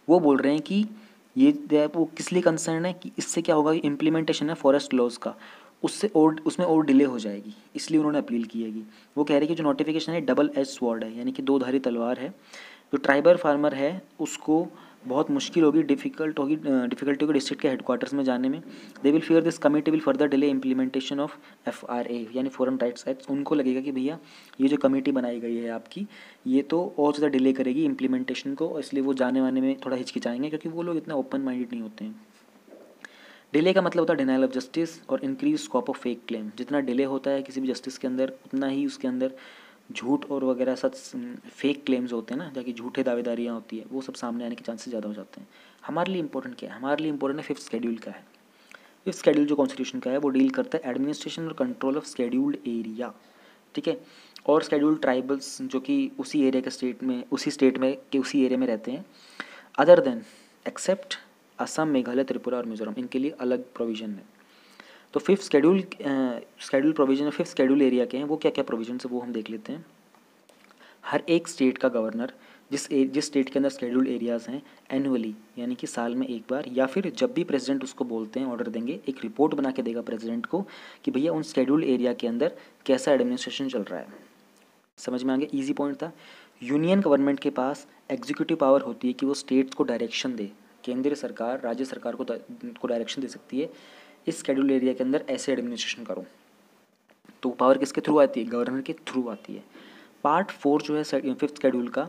वो बोल रहे हैं कि ये वो किस लिए कंसर्न है कि इससे क्या होगा, इम्प्लीमेंटेशन है फॉरेस्ट लॉज का, उसमें और डिले हो जाएगी, इसलिए उन्होंने अपील की है। वो कह रहे हैं कि जो नोटिफिकेशन है डबल एज स्वॉर्ड है, यानी कि दो धारी तलवार है। जो ट्राइबल फार्मर है उसको बहुत मुश्किल होगी, डिफिकल्टी होगी डिस्ट्रिक्ट के हेडक्वार्टर्स में जाने में। They will fear this committee will further delay implementation of FRA यानी फॉरेन राइट्स एक्ट। उनको लगेगा कि भैया ये जो कमेटी बनाई गई है आपकी, ये तो और ज़्यादा डिले करेगी इम्प्लीमेंटेशन को, इसलिए वो जाने वाने में थोड़ा हिचकिचाएंगे, क्योंकि वो लोग इतना ओपन माइंडेड नहीं होते हैं। डिले का मतलब होता है डिनाइल ऑफ जस्टिस और increase scope of fake claim. जितना डिले होता है किसी भी जस्टिस के अंदर, उतना ही उसके अंदर झूठ और वगैरह सच फेक क्लेम्स होते हैं ना, जाकि झूठे दावेदारियाँ होती है, वो सब सामने आने के चांसेस ज़्यादा हो जाते हैं। हमारे लिए इंपॉर्टेंट क्या है, हमारे लिए इंपॉर्टेंट है 5th शेड्यूल का है। 5th शेड्यूल जो कॉन्स्टिट्यूशन का है वो डील करता है एडमिनिस्ट्रेशन और कंट्रोल ऑफ शेड्यूल्ड एरिया, ठीक है, और शेड्यूल्ड ट्राइबल्स जो कि उसी एरिया के उसी एरिया में रहते हैं, other than except Assam, Meghalaya, Tripura और मिजोरम, इनके लिए अलग प्रोविज़न है। तो 5th schedule provision 5th schedule area के हैं, वो क्या क्या प्रोविजन है वो हम देख लेते हैं। हर एक स्टेट का गवर्नर जिस स्टेट के अंदर शेड्यूल्ड एरियाज़ हैं, एनुअली यानी कि साल में एक बार, या फिर जब भी प्रेसिडेंट उसको बोलते हैं ऑर्डर देंगे, एक रिपोर्ट बना के देगा प्रेसिडेंट को कि भैया उन शेड्यूल्ड एरिया के अंदर कैसा एडमिनिस्ट्रेशन चल रहा है। समझ में आ गया, ईजी पॉइंट था। यूनियन गवर्नमेंट के पास एग्जीक्यूटिव पावर होती है कि वो स्टेट्स को डायरेक्शन दे, केंद्रीय सरकार राज्य सरकार को डायरेक्शन दे सकती है, इस शेड्यूल एरिया के अंदर ऐसे एडमिनिस्ट्रेशन करो। तो पावर किसके थ्रू आती है, गवर्नर के थ्रू आती है। पार्ट 4 जो है 5th शेड्यूल का,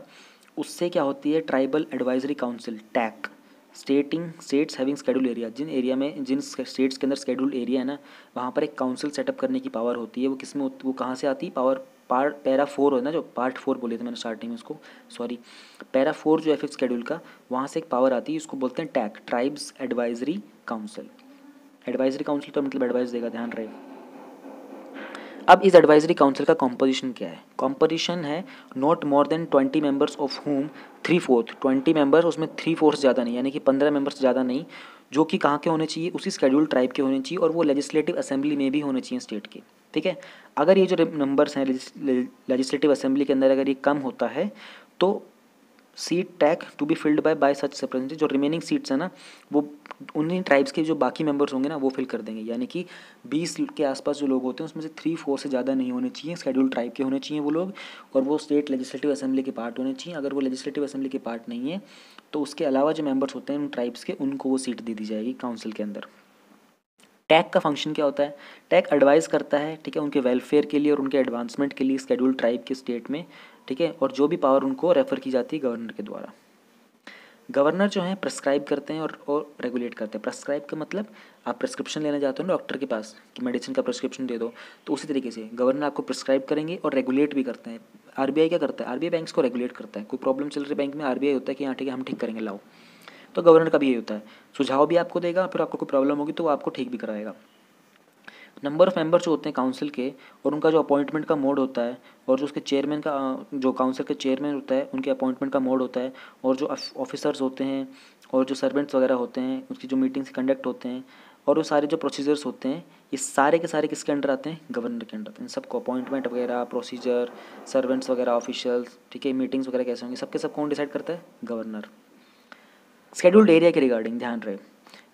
उससे क्या होती है, ट्राइबल एडवाइजरी काउंसिल टैक स्टेट्स हैविंग शेड्यूल एरिया, जिन स्टेट्स के अंदर शेड्यूल एरिया है ना, वहाँ पर एक काउंसिल सेटअप करने की पावर होती है। वो कहाँ से आती है पावर, पैरा 4 है ना, जो पार्ट 4 बोले थे मैंने स्टार्टिंग में उसको, सॉरी, पैरा 4 जो है 5th शेड्यूल का, वहाँ से एक पावर आती है, उसको बोलते हैं TAC, tribes advisory council. Advisory council तो मतलब एडवाइस देगा, ध्यान रहे। अब इस एडवाइजरी काउंसिल का कॉम्पोजिशन क्या है, कॉम्पोजिशन है not more than 20 members of home 3/4, 20 members, उसमें 3/4 ज़्यादा नहीं, यानी कि 15 मेंबर्स ज़्यादा नहीं, जो कि कहाँ के होने चाहिए, उसी शेड्यूल ट्राइब के होने चाहिए, और वो लेजिस्लेटिव असेंबली में भी होने चाहिए स्टेट के, ठीक है। अगर ये जो नंबर्स हैं लेजिस्लेटिव असेंबली के अंदर अगर ये कम होता है तो seat tag to be filled by such representative, जो रिमेनिंग सीट्स हैं ना, वो उन्हीं ट्राइब्स के जो बाकी मेंबर्स होंगे ना वो फिल कर देंगे, यानी कि 20 के आसपास जो लोग होते हैं उसमें से 3/4 से ज़्यादा नहीं होने चाहिए, शेड्यूल ट्राइब के होने चाहिए वो लोग, और वो स्टेट लेजिस्लेटिव असेंबली के पार्ट होने चाहिए। अगर वो लेजिस्लेटिव असेंबली के पार्ट नहीं है तो उसके अलावा जो मेंबर्स होते हैं उन ट्राइब्स के, उनको वो सीट दे दी जाएगी काउंसिल के अंदर। टैग का फंक्शन क्या होता है, टैग एडवाइस करता है, ठीक है, उनके वेलफेयर के लिए और उनके एडवांसमेंट के लिए शेड्यूल ट्राइब के स्टेट में, ठीक है, और जो भी पावर उनको रेफर की जाती है गवर्नर के द्वारा। गवर्नर जो है प्रेस्क्राइब करते हैं और रेगुलेट करते हैं। प्रेस्क्राइब का मतलब आप प्रेस्क्रिप्शन लेने जाते हो ना डॉक्टर के पास कि मेडिसिन का प्रेस्क्रिप्शन दे दो, तो उसी तरीके से गवर्नर आपको प्रेस्क्राइब करेंगे और रेगुलेट भी करते हैं। आरबीआई क्या करता है, आरबीआई बैंक्स को रेगुलेट करता है। कोई प्रॉब्लम चल रही है बैंक में, आरबीआई होता है कि हाँ ठीक है हम ठीक करेंगे, लाओ। तो गवर्नर का भी यही होता है, सुझाव भी आपको देगा, फिर आपको कोई प्रॉब्लम होगी तो वो आपको ठीक भी कराएगा। नंबर ऑफ़ मेंबर जो होते हैं काउंसिल के, और उनका जो अपॉइंटमेंट का मोड होता है, और जो उसके चेयरमैन का, जो काउंसिल के चेयरमैन होता है, उनके अपॉइंटमेंट का मोड होता है, और जो ऑफिसर्स होते हैं और जो सर्वेंट्स वगैरह होते हैं उसकी जो मीटिंग्स कंडक्ट होते हैं, और वो सारे जो प्रोसीजर्स होते हैं ये सारे के सारे किसके अंडर आते हैं, गवर्नर के अंडर आते हैं। सबको अपॉइंटमेंट वगैरह, प्रोसीजर, सर्वेंट्स वगैरह, ऑफिशियल्स, ठीक है, मीटिंग्स वगैरह कैसे होंगे, सबके सब कौन डिसाइड करता है, गवर्नर। शेड्यूल्ड एरिया के रिगार्डिंग ध्यान रहे,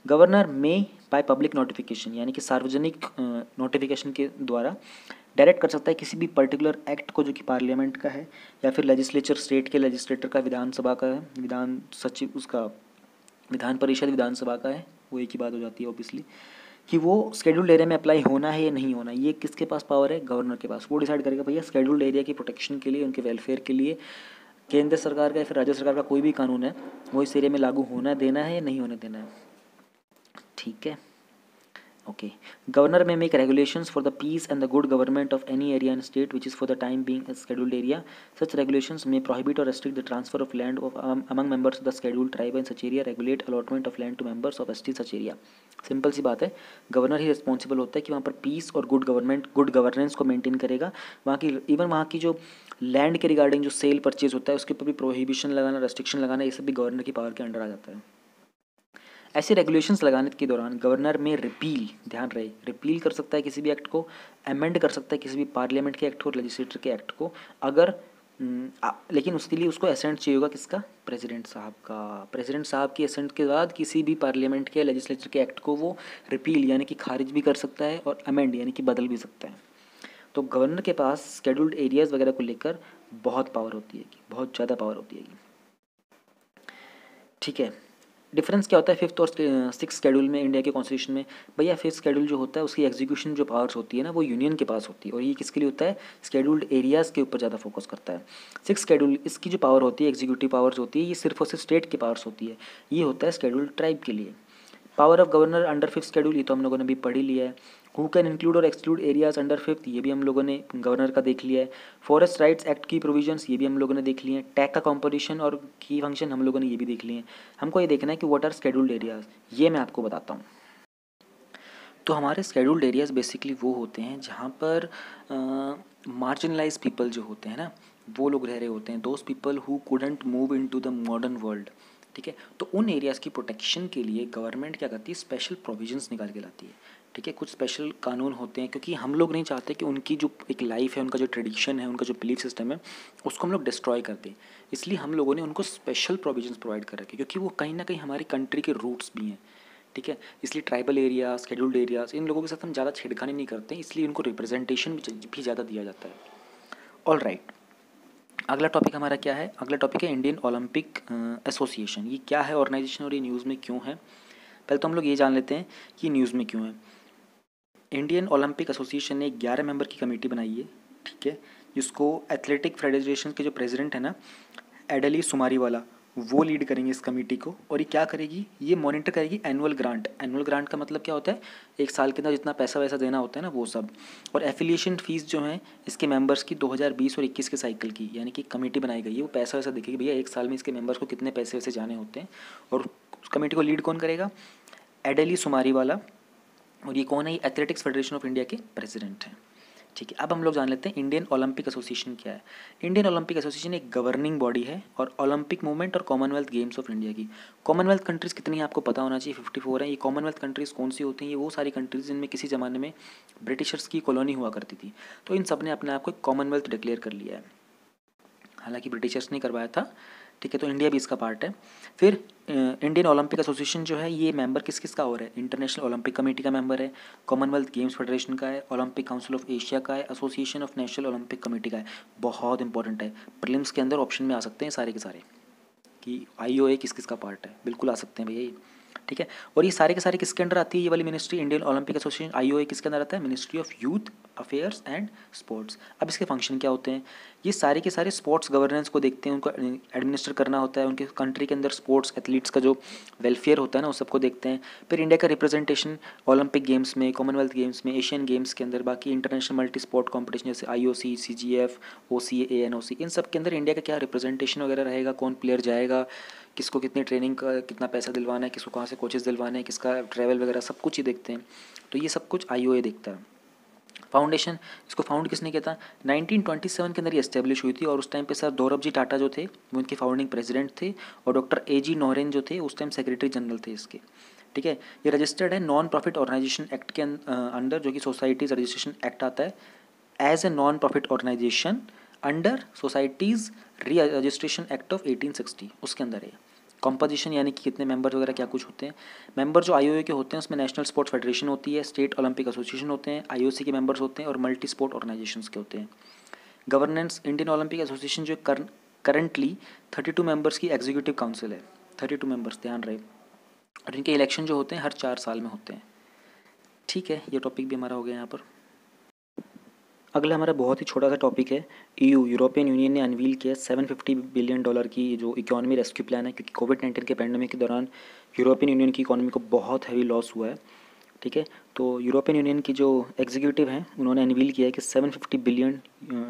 गवर्नर में बाय पब्लिक नोटिफिकेशन यानी कि सार्वजनिक नोटिफिकेशन के द्वारा डायरेक्ट कर सकता है किसी भी पर्टिकुलर एक्ट को जो कि पार्लियामेंट का है या फिर लेजिस्लेचर, स्टेट के लेजिस्लेटर का, विधानसभा का है, विधान सचिव उसका, विधान परिषद विधानसभा का है, वो एक ही बात हो जाती है ऑब्वियसली, कि वो शेड्यूल्ड एरिया में अप्लाई होना है या नहीं होना। ये किसके पास पावर है, गवर्नर के पास। वो डिसाइड करेगा भैया शेड्यूल्ड एरिया की प्रोटेक्शन के लिए, उनके वेलफेयर के लिए केंद्र सरकार का या फिर राज्य सरकार का कोई भी कानून है वो इस एरिया में लागू होना देना है या नहीं होने देना है, ठीक है, ओके। गवर्नर में make regulations for the peace and the good government of any area and state which is for the time being a scheduled area. Such regulations may prohibit or restrict the transfer of land of among members of the scheduled tribe in such area, regulate allotment of land to members of ST such area. Simple सी बात है, governor ही responsible होता है कि वहाँ पर piece और good government, good governance को मेंटेन करेगा। वहाँ की इवन वहाँ की जो लैंड के रिगार्डिंग जो सेल परचेज होता है उसके ऊपर भी प्रोहिबिशन लगाना, रेस्ट्रिक्शन लगाना, ये सब भी गवर्नर की पावर के अंडर आ जाता है। ऐसे रेगुलेशंस लगाने के दौरान गवर्नर में रिपील, ध्यान रहे, रिपील कर सकता है किसी भी एक्ट को, अमेंड कर सकता है किसी भी पार्लियामेंट के एक्ट को, लेजिस्लेटर के एक्ट को, अगर लेकिन उसके लिए उसको एसेंट चाहिए होगा किसका, प्रेसिडेंट साहब का। प्रेसिडेंट साहब की एसेंट के बाद किसी भी पार्लियामेंट के लेजिस्लेचर के एक्ट को वो रिपील यानी कि खारिज भी कर सकता है और अमेंड यानी कि बदल भी सकता है। तो गवर्नर के पास शेड्यूल्ड एरियाज़ वगैरह को लेकर बहुत पावर होती है, बहुत ज़्यादा पावर होती है, ठीक है। डिफरेंस क्या होता है फिफ्थ और सिक्स शेड्यूल में इंडिया के कॉन्स्टिट्यूशन में, भैया फिफ्थ शेड्यूल जो होता है उसकी एग्जीक्यूशन जो पावर्स होती है ना वो यूनियन के पास होती है, और ये किसके लिए होता है, शेड्यूल्ड एरियाज़ के ऊपर ज़्यादा फोकस करता है। सिक्स शेड्यूल इसकी जो पावर होती है, एग्जीक्यूटिव पावर्स होती है, ये सिर्फ और सिर्फ स्टेट के पावर्स होती है, ये होता है शेड्यूल्ड ट्राइब के लिए। Power of governor under fifth schedule, ये तो हम लोगों ने भी पढ़ ही लिया है। हु कैन इंक्लूड और एक्सक्लूड एरियाज अंडर फिफ्थ, ये भी हम लोगों ने गवर्नर का देख लिया है। फॉरेस्ट राइट्स एक्ट की प्रोविजंस, ये भी हम लोगों ने देख लिए हैं। टैग का कॉम्पोजिशन और की फंक्शन हम लोगों ने ये भी देख लिए हैं। हमको ये देखना है कि व्हाट आर शेड्यूल्ड एरियाज, ये मैं आपको बताता हूँ। तो हमारे शेड्यूल्ड एरियाज बेसिकली वो होते हैं जहाँ पर मार्जिनलाइज पीपल जो होते हैं ना वो लोग रह रहे होते हैं, those people who couldn't move into the modern world, ठीक है। तो उन एरियाज़ की प्रोटेक्शन के लिए गवर्नमेंट क्या करती है, स्पेशल प्रोविजंस निकाल के लाती है, ठीक है। कुछ स्पेशल कानून होते हैं क्योंकि हम लोग नहीं चाहते कि उनकी जो एक लाइफ है, उनका जो ट्रेडिशन है, उनका जो बिलीफ सिस्टम है उसको हम लोग डिस्ट्रॉय कर दें। इसलिए हम लोगों ने उनको स्पेशल प्रोविजंस प्रोवाइड कर रखे क्योंकि वो कहीं ना कहीं हमारी कंट्री के रूट्स भी हैं, ठीक है। इसलिए ट्राइबल एरिया, शेड्यूल्ड एरियाज, इन लोगों के साथ हम ज़्यादा छेड़खानी नहीं करते, इसलिए उनको रिप्रेजेंटेशन भी ज़्यादा दिया जाता है। ऑल राइट, अगला टॉपिक हमारा क्या है, अगला टॉपिक है इंडियन ओलंपिक एसोसिएशन। ये क्या है ऑर्गेनाइजेशन और ये न्यूज़ में क्यों है। पहले तो हम लोग ये जान लेते हैं कि न्यूज़ में क्यों है। इंडियन ओलंपिक एसोसिएशन ने 11 मेंबर की कमेटी बनाई है, ठीक है, जिसको एथलेटिक फेडरेशन के जो प्रेसिडेंट है ना एडली सुमारीवाला, वो लीड करेंगे इस कमेटी को। और ये क्या करेगी, ये मॉनिटर करेगी एनुअल ग्रांट। एनुअल ग्रांट का मतलब क्या होता है, एक साल के अंदर जितना पैसा वैसा देना होता है ना वो सब। और एफिलिएशन फीस जो है इसके मेंबर्स की 2020 और 21 के साइकिल की, यानी कि कमेटी बनाई गई है, वो पैसा वैसा देखेगी भैया एक साल में इसके मेंबर्स को कितने पैसे वैसे जाने होते हैं। और उस कमेटी को लीड कौन करेगा, एडली सुमारीवाला। और ये कौन है, ये एथलेटिक्स फेडरेशन ऑफ इंडिया के प्रेसिडेंट हैं, ठीक है। अब हम लोग जान लेते हैं इंडियन ओलंपिक एसोसिएशन क्या है। इंडियन ओलंपिक एसोसिएशन एक गवर्निंग बॉडी है और ओलंपिक मूवमेंट और कॉमनवेल्थ गेम्स ऑफ इंडिया की। कॉमनवेल्थ कंट्रीज़ कितनी है आपको पता होना चाहिए, 54 है। ये कॉमनवेल्थ कंट्रीज़ कौन सी होती हैं, ये वो सारी कंट्रीज़ जिनमें किसी ज़माने में ब्रिटिशर्स की कॉलोनी हुआ करती थी। तो इन सब ने अपने आप को कॉमनवेल्थ डिक्लेयर कर लिया है, हालांकि ब्रिटिशर्स ने करवाया था, ठीक है। तो इंडिया भी इसका पार्ट है। फिर इंडियन ओलंपिक एसोसिएशन जो है ये मेंबर किस किस का हो रहा है, इंटरनेशनल ओलंपिक कमेटी का मेंबर है, कॉमनवेल्थ गेम्स फेडरेशन का है, ओलंपिक काउंसिल ऑफ एशिया का है, association of national Olympic committee का है। बहुत इंपॉर्टेंट है, प्रीलिम्स के अंदर ऑप्शन में आ सकते हैं सारे के सारे कि IOA किस किस का पार्ट है, बिल्कुल आ सकते हैं भैया ये, ठीक है। और ये सारे के सारे किसके अंडर आती है, ये वाली ministry Indian Olympic association IOA किसके अंदर आता है, ministry of youth affairs and sports. अब इसके फंक्शन क्या होते हैं, ये सारे के सारे स्पोर्ट्स गवर्नेंस को देखते हैं, उनको एडमिनिस्टर करना होता है, उनके कंट्री के अंदर स्पोर्ट्स एथलीट्स का जो वेलफेयर होता है ना उस सबको देखते हैं। फिर इंडिया का रिप्रेजेंटेशन ओलंपिक गेम्स में, कॉमनवेल्थ गेम्स में, एशियन गेम्स के अंदर, बाकी इंटरनेशनल मल्टी स्पोर्ट कॉम्पिटिशन जैसे IOC, CGF, OCA, ANOC, इन सब के अंदर इंडिया का क्या रिप्रेजेंटेशन वगैरह रहेगा, कौन प्लेयर जाएगा, किसको कितनी ट्रेनिंग का कितना पैसा दिलवाना है, किसको कहाँ से कोचेस दिलवाने हैं, किसका ट्रैवल वगैरह सब कुछ ही देखते हैं। तो ये सब कुछ IOA देखता है। फाउंडेशन, इसको फाउंड किसने किया था, 1927 के अंदर ये एस्टेब्लिश हुई थी। और उस टाइम पे सर दौरब जी टाटा जो थे वो इनके फाउंडिंग प्रेसिडेंट थे, और डॉक्टर AG नोरेन जो थे उस टाइम सेक्रेटरी जनरल थे इसके, ठीक है। ये रजिस्टर्ड है नॉन प्रॉफिट ऑर्गेनाइजेशन एक्ट के अंडर, जो कि सोसाइटीज़ रजिस्ट्रेशन एक्ट आता है, as a non profit organisation under societies re registration act of 1860, उसके अंदर है। कॉम्पोजिशन यानी कि कितने मेंबर वगैरह क्या कुछ होते हैं। मेंबर जो IOA के होते हैं उसमें नेशनल स्पोर्ट्स फेडरेशन होती है, स्टेट ओलंपिक एसोसिएशन होते हैं, IOC के मेंबर्स होते हैं और मल्टी स्पोर्ट ऑर्गेनाइजेशंस के होते हैं। गवर्नेंस, इंडियन ओलंपिक एसोसिएशन जो करंटली 32 मेंबर्स की एग्जीक्यूटिव काउंसिल है, 32 मेंबर्स, ध्यान रहे। और इनके इलेक्शन जो होते हैं हर 4 साल में होते हैं। ठीक है, ये टॉपिक भी हमारा हो गया यहाँ पर। अगला हमारा बहुत ही छोटा सा टॉपिक है, यूरोपियन यूनियन ने अनवील किया $750 बिलियन की जो इकोनॉमी रेस्क्यू प्लान है, क्योंकि कोविड-19 के पैंडेमिक के दौरान यूरोपियन यूनियन की इकोनॉमी को बहुत हैवी लॉस हुआ है। ठीक है, तो यूरोपियन यूनियन की जो एग्जीक्यूटिव हैं उन्होंने अनवील किया है कि 750 बिलियन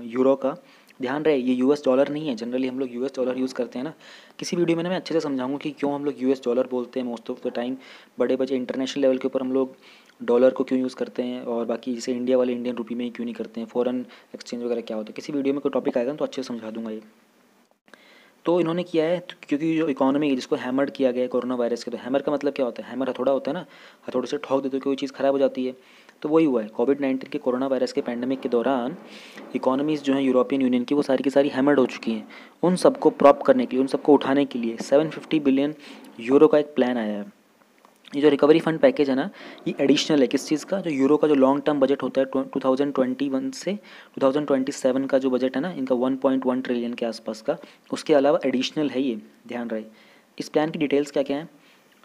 यूरो का, ध्यान रहे ये US डॉलर नहीं है। जनरली हम लोग US डॉलर यूज़ करते हैं ना, किसी वीडियो में ना मैं अच्छे से समझाऊंगा कि क्यों हम लोग US डॉलर बोलते हैं मोस्ट ऑफ द टाइम। बड़े बड़े इंटरनेशनल लेवल के ऊपर हम लोग डॉलर को क्यों यूज़ करते हैं, और बाकी जैसे इंडिया वाले इंडियन रुपये में ही क्यों नहीं करते हैं, फॉरेन एक्सचेंज वगैरह क्या होता है। किसी वीडियो में कोई टॉपिक आएगा तो अच्छे से समझा दूंगा ये। तो इन्होंने किया है क्योंकि जो इकोनॉमी है जिसको हैमर्ड किया गया है कोरोना वायरस के, तो हैमर का मतलब क्या होता है, हैमर हथौड़ा होता है ना, हथौड़े से ठोक देते हो कोई चीज़ ख़राब हो जाती है। तो वही हुआ है कोविड-19 के कोरोना वायरस के पैंडेमिक के दौरान इकोनॉमीज़ जो है यूरोपियन यूनियन की वो सारी की सारी हैमर्ड हो चुकी हैं। उन सबको प्रॉप करने के लिए, उन सबको उठाने के लिए 750 बिलियन यूरो का एक प्लान आया है। ये जो रिकवरी फंड पैकेज है ना, ये एडिशनल है किस चीज़ का, जो यूरो का जो लॉन्ग टर्म बजट होता है 2021 से 2027 का जो बजट है ना इनका 1.1 ट्रिलियन के आसपास का, उसके अलावा एडिशनल है ये, ध्यान रहे। इस प्लान की डिटेल्स क्या क्या हैं।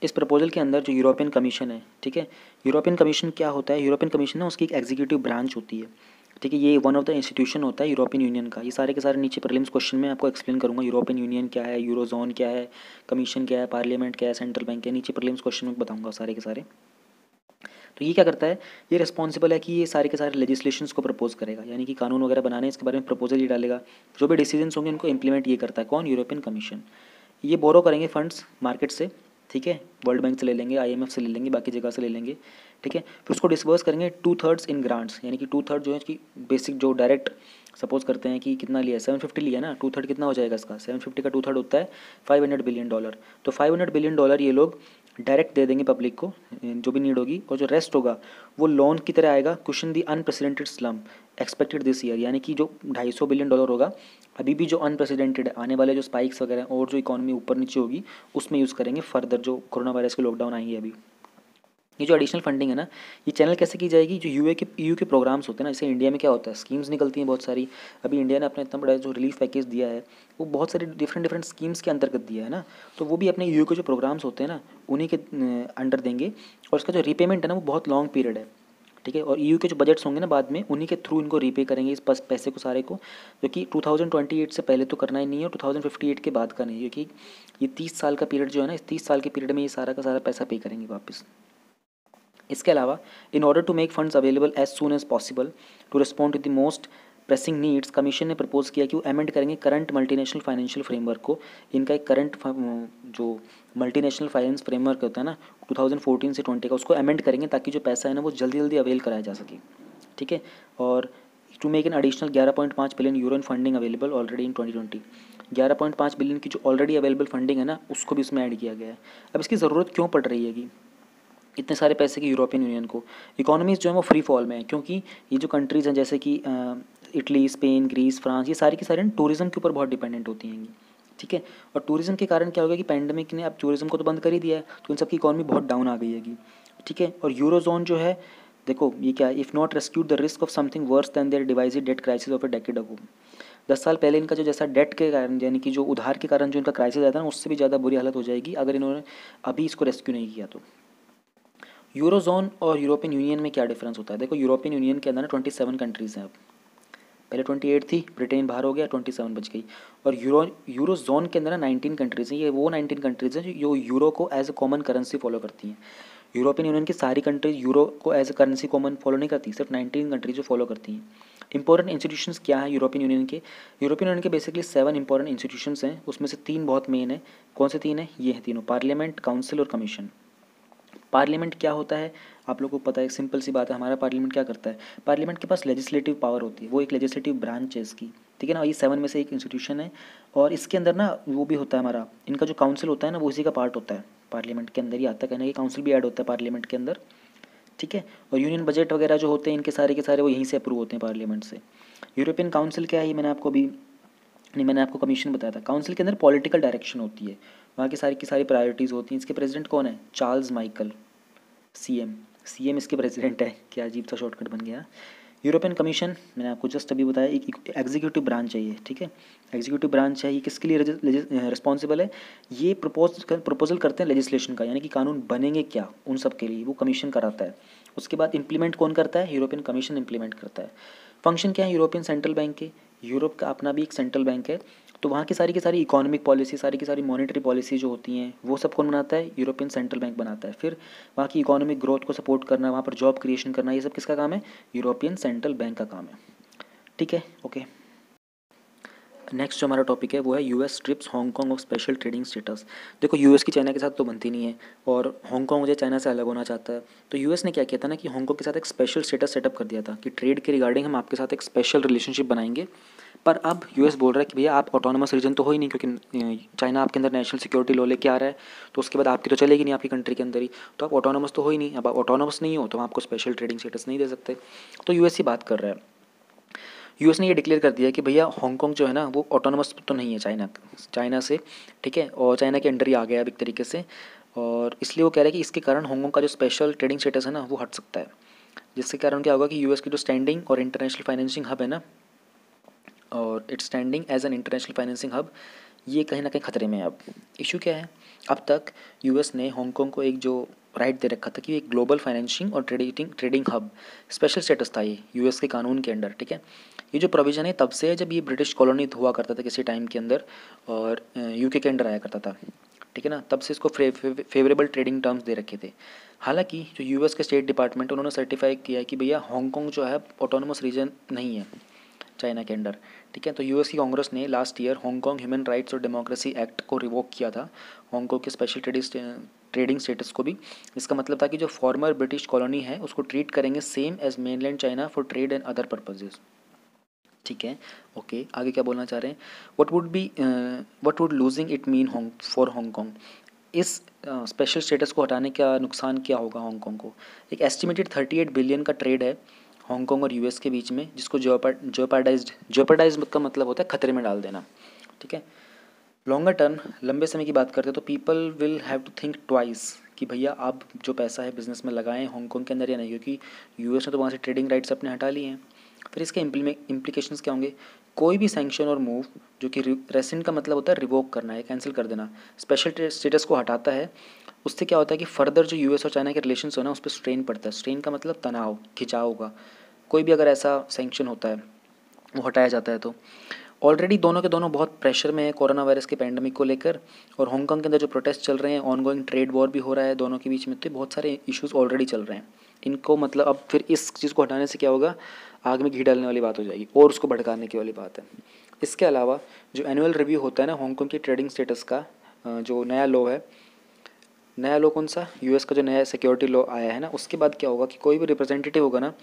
इस प्रपोजल के अंदर जो यूरोपियन कमीशन है, ठीक है, यूरोपियन कमीशन क्या होता है, यूरोपियन कमीशन ना उसकी एक एग्जीक्यूटिव ब्रांच होती है। ठीक है, ये वन ऑफ द इंस्टीट्यूशन होता है यूरोपियन यूनियन का। ये सारे के सारे नीचे प्रीलिम्स क्वेश्चन में आपको एक्सप्लेन करूंगा, यूरोपियन यूनियन क्या है, यूरोजोन क्या है, कमीशन क्या है, पार्लियामेंट क्या है, सेंट्रल बैंक क्या है, नीचे प्रीलिम्स क्वेश्चन में बताऊंगा सारे के सारे। तो ये क्या करता है, ये रिस्पॉन्सिबल है कि ये सारे के सारे लेजिस्लेशंस को प्रपोज करेगा, यानी कि कानून वगैरह बनाने इसके बारे में प्रपोजल ये डालेगा। जो भी डिसीजंस होंगे उनको इंप्लीमेंट ये करता है कौन, यूरोपियन कमीशन। ये बोरो करेंगे फंड्स मार्केट से, ठीक है, वर्ल्ड बैंक से ले लेंगे, IMF से ले लेंगे, बाकी जगह से ले लेंगे। ठीक है, फिर उसको डिस्बर्स करेंगे 2/3 इन ग्रांट्स, यानी कि 2/3 जो है कि बेसिक जो डायरेक्ट सपोज करते हैं कि कितना लिया है, 750 लिया ना, 2/3 कितना हो जाएगा इसका, 750 का 2/3 होता है $500 बिलियन। तो $500 बिलियन ये लोग डायरेक्ट दे देंगे पब्लिक को जो भी नीड होगी, और जो रेस्ट होगा वो लोन की तरह आएगा, cushion the unprecedented slum expected this year, यानी कि जो $250 बिलियन होगा अभी भी जो अनप्रेसिडेंटेड है, आने वाले जो स्पाइक्स वगैरह और जो इकोनॉमी ऊपर नीचे होगी उसमें यूज़ करेंगे फर्दर, जो कोरोना वायरस के लॉकडाउन आएंगे अभी। ये जो एडिशनल फंडिंग है ना, ये चैनल कैसे की जाएगी, जो EU के प्रोग्राम्स होते हैं ना, जैसे इंडिया में क्या होता है, स्कीम्स निकलती हैं बहुत सारी। अभी इंडिया ने अपना इतना बड़ा जो रिलीफ पैकेज दिया है वो बहुत सारी डिफरेंट स्कीम्स के अंतर्गत दिया है ना, तो वो भी अपने EU के जो प्रोग्राम्स होते हैं ना उन्हीं के अंडर देंगे, और उसका जो रीपेमेंट है ना वो बहुत लॉन्ग पीरियड है। ठीक है, और EU के जो बजट्स होंगे ना बाद में उन्हीं के थ्रू इनको रीपे करेंगे इस पैसे को सारे को, जो कि 2028 से पहले तो करना ही नहीं है और 2058 के बाद का नहीं है, क्योंकि ये 30 साल का पीरियड जो है ना, इस 30 साल के पीरियड में ये सारा का सारा पैसा पे करेंगे वापस। इसके अलावा in order to make funds available as soon as possible to respond to the most pressing needs, commission ने प्रपोज किया कि वो अमेंड करेंगे करंट मल्टीनेशनल फाइनेंशियल फ्रेमवर्क को। इनका एक करंट जो मल्टीनेशनल फाइनेंस फ्रेमवर्क होता है ना 2014 से 20 का, उसको अमेंड करेंगे ताकि जो पैसा है ना वो जल्दी जल्दी अवेल कराया जा सके। ठीक है, और to make an additional 11.5 billion euro in funding available already in 2020। 11.5 billion की जो ऑलरेडी अवेलेबल फंडिंग है ना उसको भी इसमें ऐड किया गया है। अब इसकी ज़रूरत क्यों पड़ रही है कि इतने सारे पैसे की यूरोपियन यूनियन को, इकोनॉमीज़ जो है वो फ्री फॉल में है, क्योंकि ये जो कंट्रीज़ हैं जैसे कि इटली, स्पेन, ग्रीस, फ्रांस, ये सारी की सारी टूरिज़्म के ऊपर बहुत डिपेंडेंट होती हैं। ठीक है, और टूरिज़्म के कारण क्या होगा कि पैंडेमिक ने अब टूरिज़्म को तो बंद कर ही दिया है, तो इन सब की इकोनॉमी बहुत डाउन आ गई है। ठीक है, और यूरोजोन जो है देखो ये क्या, if not rescued the risk of something worse than their devise debt crisis of a decade ago. 10 साल पहले इनका जो जैसा डेट के कारण, यानी कि जो उधार के कारण जो इनका क्राइसिस आया था ना, उससे भी ज़्यादा बुरी हालत हो जाएगी अगर इन्होंने अभी इसको रेस्क्यू नहीं किया तो। यूरोजोन और यूरोपियन यूनियन में क्या डिफरेंस होता है, देखो यूरोपियन यूनियन के अंदर ना 27 कंट्रीज़ हैं, अब पहले 28 थी, ब्रिटेन बाहर हो गया, 27 बच गई। और यूरोजोन के अंदर ना 19 कंट्रीज़ हैं, ये वो 19 कंट्रीज़ हैं जो यूरो को as a common currency follow करती हैं। यूरोपियन यूनियन की सारी कंट्रीज यूरो को as a currency common follow नहीं करती, सिर्फ 19 कंट्रीज जो फॉलो करती हैं। इंपॉर्टेंट इंस्टीट्यूशंस क्या है यूरोपियन यूनियन के, यूरोपियन यूनियन के बेसिकली 7 इंपॉर्टेंट इंस्टीट्यूशंस हैं, उसमें से 3 बहुत मेन है। कौन से 3 हैं, ये हैं तीनों, पार्लियामेंट, काउंसिल और कमीशन। पार्लियामेंट क्या होता है आप लोगों को पता है, एक सिंपल सी बात है, हमारा पार्लियामेंट क्या करता है, पार्लियामेंट के पास लेजिस्लेटिव पावर होती है, वो एक लेजिस्लेटिव ब्रांच है इसकी। ठीक है ना, ये 7 में से एक इंस्टीट्यूशन है, और इसके अंदर ना वो भी होता है हमारा, इनका जो काउंसिल होता है ना वो इसी का पार्ट होता है। पार्लियामेंट के अंदर ही आता है, कहने की काउंसिल भी ऐड होता है पार्लियामेंट के अंदर, ठीक है। और यूनियन बजट वगैरह जो होते हैं इनके सारे के सारे वो यहीं से अप्रूव होते हैं पार्लियामेंट से। यूरोपियन काउंसिल क्या है, ये मैंने आपको अभी नहीं, मैंने आपको कमीशन बताया था। काउंसिल के अंदर पॉलिटिकल डायरेक्शन होती है, वहाँ की सारी प्रायोरिटीज़ होती हैं। इसके प्रेसिडेंट कौन है, चार्ल्स माइकल, सीएम इसके प्रेसिडेंट है। क्या अजीब सा शॉर्टकट बन गया। यूरोपियन कमीशन मैंने आपको जस्ट अभी बताया, एक एग्जीक्यूटिव ब्रांच है ये, ठीक है। एग्जीक्यूटिव ब्रांच है, ये किसके लिए रिस्पॉन्सिबल है, ये प्रपोजल करते हैं लेजिस्लेशन का, यानी कि कानून बनेंगे क्या उन सब के लिए वो कमीशन कराता है। उसके बाद इम्प्लीमेंट कौन करता है, यूरोपियन कमीशन इम्प्लीमेंट करता है। फंक्शन क्या है यूरोपियन सेंट्रल बैंक के, यूरोप का अपना भी एक सेंट्रल बैंक है, तो वहाँ की सारी इकोनॉमिक पॉलिसी, सारी की सारी मॉनेटरी पॉलिसी जो होती हैं वो सब कौन बनाता है, यूरोपियन सेंट्रल बैंक बनाता है। फिर वहाँ की इकोनॉमिक ग्रोथ को सपोर्ट करना, वहाँ पर जॉब क्रिएशन करना, ये सब किसका काम है, यूरोपियन सेंट्रल बैंक का काम है, ठीक है, ओके। नेक्स्ट जो हमारा टॉपिक है वो है US trips Hong Kong of special trading status. देखो यूएस की चाइना के साथ तो बनती नहीं है, और हांगकांग मुझे चाइना से अलग होना चाहता है, तो यूएस ने क्या किया था ना कि हांगकांग के साथ एक स्पेशल स्टेटस सेटअप कर दिया था कि ट्रेड के रिगार्डिंग हम आपके साथ एक स्पेशल रिलेशनशिप बनाएंगे। पर अब यूएस बोल रहा है कि भैया आप ऑटोनोमस रीजन तो हो ही नहीं, क्योंकि चाइना आपके अंदर नेशनल सिक्योरिटी लॉ लेके आ रहा है, तो उसके बाद आपकी तो चलेगी नहीं आपकी कंट्री के अंदर ही, तो आप ऑटोनोमस तो हो ही नहीं। अब आप ऑटोनोमस नहीं हो तो हम आपको स्पेशल ट्रेडिंग स्टेटस नहीं दे सकते। तो यूएस ही बात कर रहा है। यूएस ने ये डिक्लेयर कर दिया कि भैया हांगकांग जो है ना वो ऑटोनोमस तो नहीं है चाइना से, ठीक है, और चाइना के अंडर ही आ गया अब एक तरीके से, और इसलिए वो कह रहे हैं कि इसके कारण हांगकांग का जो स्पेशल ट्रेडिंग स्टेटस है ना वो हट सकता है, जिसके कारण क्या होगा कि यूएस की जो स्टैंडिंग और इंटरनेशनल फाइनेंसिंग हब है ना, और its standing as an international financing hub, ये कहीं ना कहीं खतरे में है। अब इशू क्या है, अब तक यूएस ने हांगकांग को एक जो राइट दे रखा था कि एक ग्लोबल फाइनेंसिंग और ट्रेडिंग हब स्पेशल स्टेटस था ये यूएस के कानून के अंडर, ठीक है। ये जो प्रोविज़न है तब से है जब ये ब्रिटिश कॉलोनी हुआ करता था किसी टाइम के अंदर, और यूके के अंडर आया करता था, ठीक है ना, तब से इसको फेवरेबल ट्रेडिंग टर्म्स दे रखे थे। हालांकि जो यूएस के स्टेट डिपार्टमेंट उन्होंने सर्टिफाई किया है कि भैया हांगकांग जो है ऑटोनोमस रीजन नहीं है चाइना के अंडर, ठीक है। तो यूएस की कांग्रेस ने last year Hong Kong human rights और डेमोक्रेसी एक्ट को रिवोक किया था, हांगकांग के स्पेशल ट्रेडिंग स्टेटस को भी। इसका मतलब था कि जो फॉर्मर ब्रिटिश कॉलोनी है उसको ट्रीट करेंगे same as mainland China for trade and other purposes, ठीक है, ओके। आगे क्या बोलना चाह रहे हैं, what would losing it mean for Hong Kong, इस स्पेशल स्टेटस को हटाने का नुकसान क्या होगा हांगकांग को। एक एस्टिमेटेड 38 बिलियन का ट्रेड है हांगकांग और यूएस के बीच में, जिसको जोपर्डाइज का मतलब होता है खतरे में डाल देना, ठीक है। लॉन्गर टर्म, लंबे समय की बात करते हैं तो people will have to think twice कि भैया आप जो पैसा है बिजनेस में लगाएं हांगकांग के अंदर या नहीं, क्योंकि यूएस ने तो वहाँ से ट्रेडिंग राइट्स अपने हटा लिए हैं। फिर इसके इम्प्लीकेशंस क्या होंगे, कोई भी सैंक्शन और मूव जो कि रेसेंट का मतलब होता है रिवोक करना है, कैंसिल कर देना, स्पेशल स्टेटस को हटाता है, उससे क्या होता है कि फर्दर जो यूएस और चाइना के रिलेशंस हो ना उस पर स्ट्रेन पड़ता है। स्ट्रेन का मतलब तनाव, खिंचाव होगा। कोई भी अगर ऐसा सैंक्शन होता है वो हटाया जाता है तो ऑलरेडी दोनों के दोनों बहुत प्रेशर में है कोरोना वायरस के पैंडमिक को लेकर, और हांगकांग के अंदर जो प्रोटेस्ट चल रहे हैं, ऑनगोइंग ट्रेड वॉर भी हो रहा है दोनों के बीच में, तो बहुत सारे इश्यूज ऑलरेडी चल रहे हैं इनको। मतलब अब फिर इस चीज़ को हटाने से क्या होगा, आग में घी डालने वाली बात हो जाएगी और उसको भड़काने की वाली बात है। इसके अलावा जो एनुअल रिव्यू होता है ना हांगकांग की ट्रेडिंग स्टेटस का, जो नया लॉ है, नया लॉ कौन सा, यूएस का जो नया सिक्योरिटी लॉ आया है ना, उसके बाद क्या होगा कि कोई भी रिप्रेजेंटेटिव होगा ना,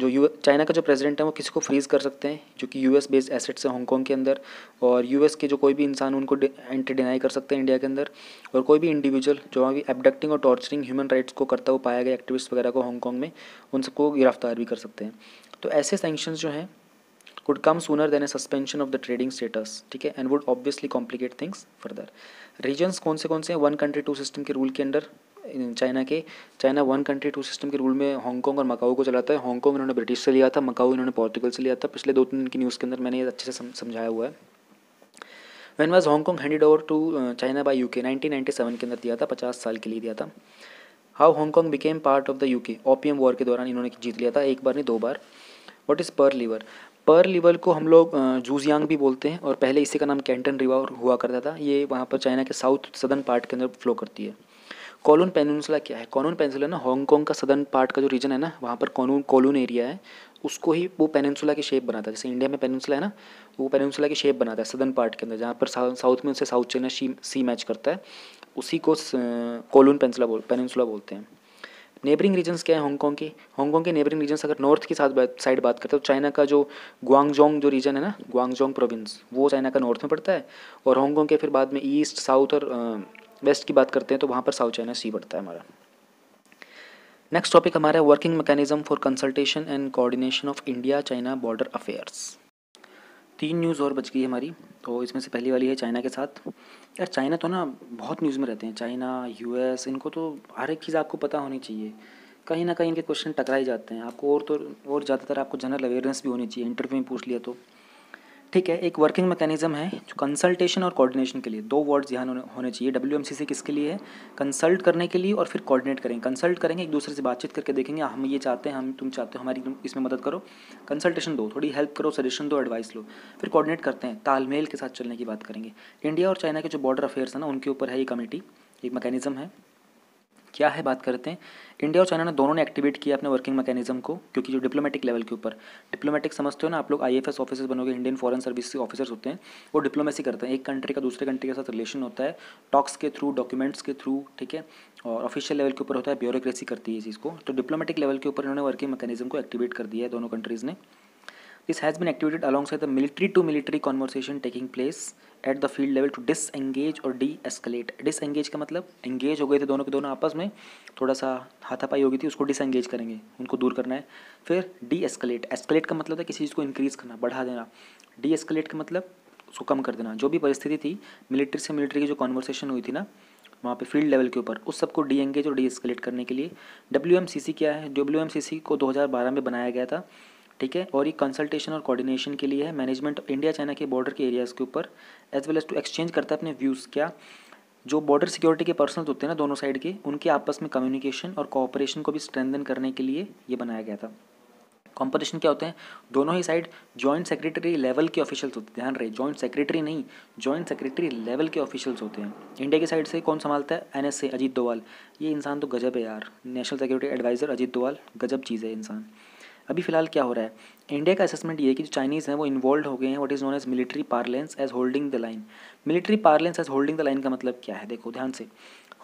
जो चाइना का जो प्रेसिडेंट है वो किसी को फ्रीज़ कर सकते हैं जो कि यूएस बेस्ड एसेट्स है हांगकांग के अंदर, और यूएस के जो कोई भी इंसान उनको एंट्री डिनाई कर सकते हैं इंडिया के अंदर, और कोई भी इंडिविजुअल जो वहाँ भी एबडक्टिंग और टॉर्चरिंग ह्यूमन राइट्स को करता हुआ पाया गया एक्टिविस्ट वगैरह को हांगकांग में, उन सबको गिरफ्तार भी कर सकते हैं। तो ऐसे सैंक्शंस जो हैं could come sooner than a suspension of the trading status, ठीक है, and would obviously complicate things further। Reasons कौन से हैं, वन कंट्री टू सिस्टम के रूल के under China one country two system के रूल में हांगकांग और मकाऊ को चलाता है। हांगकांग इन्होंने ब्रिटिश से लिया था, मकाऊ इन्होंने पोर्तुगल से लिया था। पिछले 2-3 दिन की न्यूज़ के अंदर मैंने ये अच्छे से समझाया हुआ है। When was Hong Kong handed over to China by UK, 1997 के अंदर दिया था, 50 साल के लिए दिया था। How Hong Kong became part of the UK, opium war के दौरान इन्होंने जीत लिया था, एक बार नहीं 2 बार। What is Pearl River, Pearl River को हम लोग जूजियांग भी बोलते हैं, और पहले इसी का नाम कैंटन रिवर हुआ करता था। ये वहाँ पर चाइना के साउथ सदर्न पार्ट के अंदर फ्लो करती है। कोलून पेनिनसुला क्या है, कोलून पेनिनसुला ना हांगकांग का सदर्न पार्ट का जो रीजन है ना, वहाँ पर कोलून एरिया है, उसको ही वो पेनिनसुला की शेप बनाता है। जैसे इंडिया में पेनिनसुला है ना, वो पेनिनसुला की शेप बनाता है सदर्न पार्ट के अंदर, जहाँ पर साउथ में उसे साउथ चाइना सी मैच करता है, उसी को कोलून पेनिनसुला बोलते हैं। नेबरिंग रीजन्स क्या है हांगकांग के नेबरिंग रीजन्स, अगर नॉर्थ की साइड बात करते हैं तो चाइना का जो ग्वांगजोंग जो रीजन है ना, ग्वांगजोंग प्रोविंस, वो चाइना का नॉर्थ में पड़ता है, और हांगकांग के फिर बाद में ईस्ट, साउथ और वेस्ट की बात करते हैं तो वहाँ पर साउथ चाइना सी पड़ता है हमारा। नेक्स्ट टॉपिक हमारा है working mechanism for consultation and coordination of India China border affairs. 3 news और बच गई हमारी, तो इसमें से पहली वाली है चाइना के साथ। यार चाइना तो ना बहुत न्यूज़ में रहते हैं, चाइना यूएस, इनको तो हर एक चीज़ आपको पता होनी चाहिए, कहीं ना कहीं इनके क्वेश्चन टकराई जाते हैं आपको, और ज़्यादातर आपको जनरल अवेयरनेस भी होनी चाहिए, इंटरव्यू में पूछ लिया तो ठीक है। एक वर्किंग मैकेनिज्म है जो कंसल्टेशन और कोऑर्डिनेशन के लिए, 2 वर्ड्स ध्यान होने चाहिए। WMCC किसके लिए है? कंसल्ट करने के लिए और फिर कोऑर्डिनेट करेंगे। कंसल्ट करेंगे, एक दूसरे से बातचीत करके देखेंगे हम ये चाहते हैं, हम तुम चाहते हो, हमारी इसमें मदद करो। कंसल्टेशन दो, थोड़ी हेल्प करो, सजेशन दो, एडवाइस लो। फिर कोऑर्डिनेट करते हैं, तालमेल के साथ चलने की बात करेंगे। इंडिया और चाइना के जो बॉर्डर अफेयर्स है ना, उनके ऊपर है ये कमेटी, एक मैकेनिज्म है। क्या है बात करते हैं। इंडिया और चाइना ने दोनों ने एक्टिवेट किया अपने वर्किंग मैकेनिज्म को, क्योंकि जो डिप्लोमेटिक लेवल के ऊपर, डिप्लोमेटिक समझते हो ना आप लोग, IFS ऑफिसर्स बनोगे, इंडियन फॉरेन सर्विस के ऑफिसर्स होते हैं, वो डिप्लोमेसी करते हैं। एक कंट्री का दूसरे कंट्री के साथ रिलेशन होता है टॉक्स के थ्रू, डॉक्यूमेंट्स के थ्रू, ठीक है। और ऑफिशियल लेवल के ऊपर होता है, ब्यूरोक्रेसी करती है इस चीज़ को। तो डिप्लोमेटिक लेवल के ऊपर इन्होंने वर्किंग मैकेनिज्म को एक्टिवेट कर दिया है दोनों कंट्रीज़ ने। This has been activated alongside the military to military conversation taking place at the field level to disengage or de-escalate। disengage का मतलब engage हो गए थे दोनों के दोनों आपस में, थोड़ा सा हाथापाई हो गई थी, उसको disengage करेंगे, उनको दूर करना है। फिर de-escalate, escalate का मतलब है किसी चीज़ को इंक्रीज़ करना, बढ़ा देना। de-escalate का मतलब उसको कम कर देना। जो भी परिस्थिति थी, मिलिट्री से मिलिट्री की जो कॉन्वर्सेशन हुई थी ना वहाँ पे फील्ड लेवल के ऊपर, उस सबको डी एंगेज और डी एस्केलेट करने के लिए WMCC क्या है? WMCC को 2012 में बनाया गया था, ठीक है। और ये कंसल्टेशन और कोऑर्डिनेशन के लिए है, मैनेजमेंट इंडिया चाइना के बॉर्डर के एरियाज़ के ऊपर, as well as to exchange करता है अपने व्यूज़। क्या? जो बॉर्डर सिक्योरिटी के पर्सनल होते हैं ना दोनों साइड के, उनके आपस में कम्युनिकेशन और कोऑपरेशन को भी स्ट्रेंथन करने के लिए ये बनाया गया था। कॉम्पिटिशन क्या होते हैं? दोनों ही साइड जॉइंट सेक्रेटरी लेवल के ऑफिशियल्स होते हैं, ध्यान रहे, जॉइंट सेक्रेटरी नहीं, जॉइंट सेक्रेटरी लेवल के ऑफिशियल्स होते हैं। इंडिया की साइड से कौन संभालता है? NSA अजीत डोवाल। ये इंसान तो गजब है यार, national security adviser Ajit Doval, गजब चीज़ है इंसान। अभी फिलहाल क्या हो रहा है, इंडिया का असेसमेंट ये है कि जो चाइनीज़ हैं वो इन्वॉल्व हो गए हैं what is known as military parlance as holding the line. Military parlance as holding the line का मतलब क्या है? देखो ध्यान से,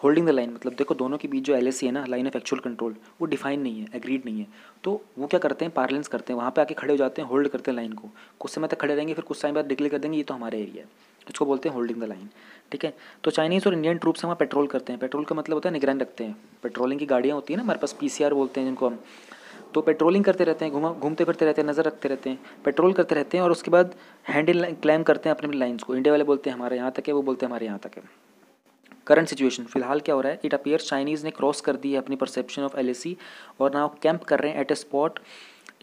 होल्डिंग द लाइन मतलब देखो दोनों के बीच जो LAC है ना, लाइन ऑफ एक्चुअल कंट्रोल, वो डिफाइन नहीं है, एग्रीड नहीं है। तो वो क्या करते हैं? पार्लेंस करते हैं, वहाँ पे आके खड़े हो जाते हैं, होल्ड करते हैं लाइन को, कुछ समय तक खड़े रहेंगे, फिर कुछ टाइम बाद डिक्लेयर कर देंगे ये तो हमारा एरिया है, इसको बोलते हैं होल्डिंग द लाइन, ठीक है। तो चाइनीज़ और इंडियन ट्रूप्स वहाँ पेट्रोल करते हैं। पेट्रोल का मतलब होता है निगरानी रखते हैं। पेट्रोलिंग की गाड़ियाँ होती हैं ना हमारे पास, PCR बोलते हैं जिनको हम, तो पेट्रोलिंग करते रहते हैं, घूमते फिरते रहते हैं, नज़र रखते रहते हैं, पेट्रोल करते रहते हैं, और उसके बाद हैंडल क्लेम करते हैं अपनी लाइन्स को। इंडिया वाले बोलते हैं हमारे यहाँ तक है, वो बोलते हैं हमारे यहाँ तक है। करंट सिचुएशन फिलहाल क्या हो रहा है? इट अपीयर्स चाइनीज़ ने क्रॉस कर दी है अपनी परसेप्शन ऑफ LAC और नाउ कैंप कर रहे हैं at a spot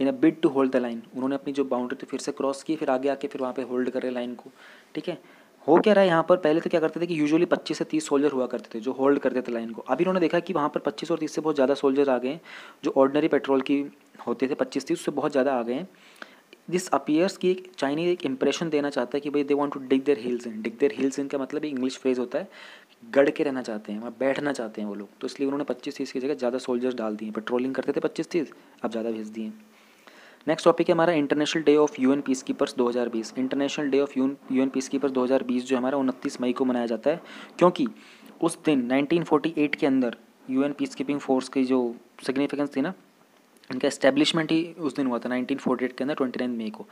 in a bid to hold the line. उन्होंने अपनी जो बाउंड्री थी फिर से क्रॉस की, फिर आगे आके फिर वहाँ पे होल्ड कर रहे हैं लाइन को, ठीक है। हो क्या रहा है यहाँ पर? पहले तो क्या करते थे कि यूजुअली 25 से 30 सोल्जर हुआ करते थे जो होल्ड करते थे लाइन को। अभी उन्होंने देखा कि वहाँ पर 25 और 30 से बहुत ज़्यादा सोल्जर आ गए हैं, जो ऑर्डिनरी पेट्रोल की होते थे 25-30 उससे बहुत ज़्यादा आ गए हैं। दिस अपीयर्स की चाइनीज एक इंप्रेशन देना चाहता है कि भाई they want to dig their heels in. Dig their heels in का मतलब इंग्लिश फ्रेज होता है गड़ के रहना चाहते हैं, वहाँ बैठना चाहते हैं वो लोग। तो इसलिए उन्होंने 25-30 की जगह ज़्यादा सोल्जर्स डाल दिए। पेट्रोलिंग करते थे 25-30, अब ज़्यादा भेज दिए। नेक्स्ट टॉपिक है हमारा international day of UN peace keepers 2020। International day of UN peace keepers 2020 जो हमारा 29 मई को मनाया जाता है, क्योंकि उस दिन 1948 के अंदर UN पीस कीपिंग फोर्स की जो सिग्निफिकेंस थी ना, इनका एस्टेब्लिशमेंट ही उस दिन हुआ था 1948 के अंदर 29 मई को,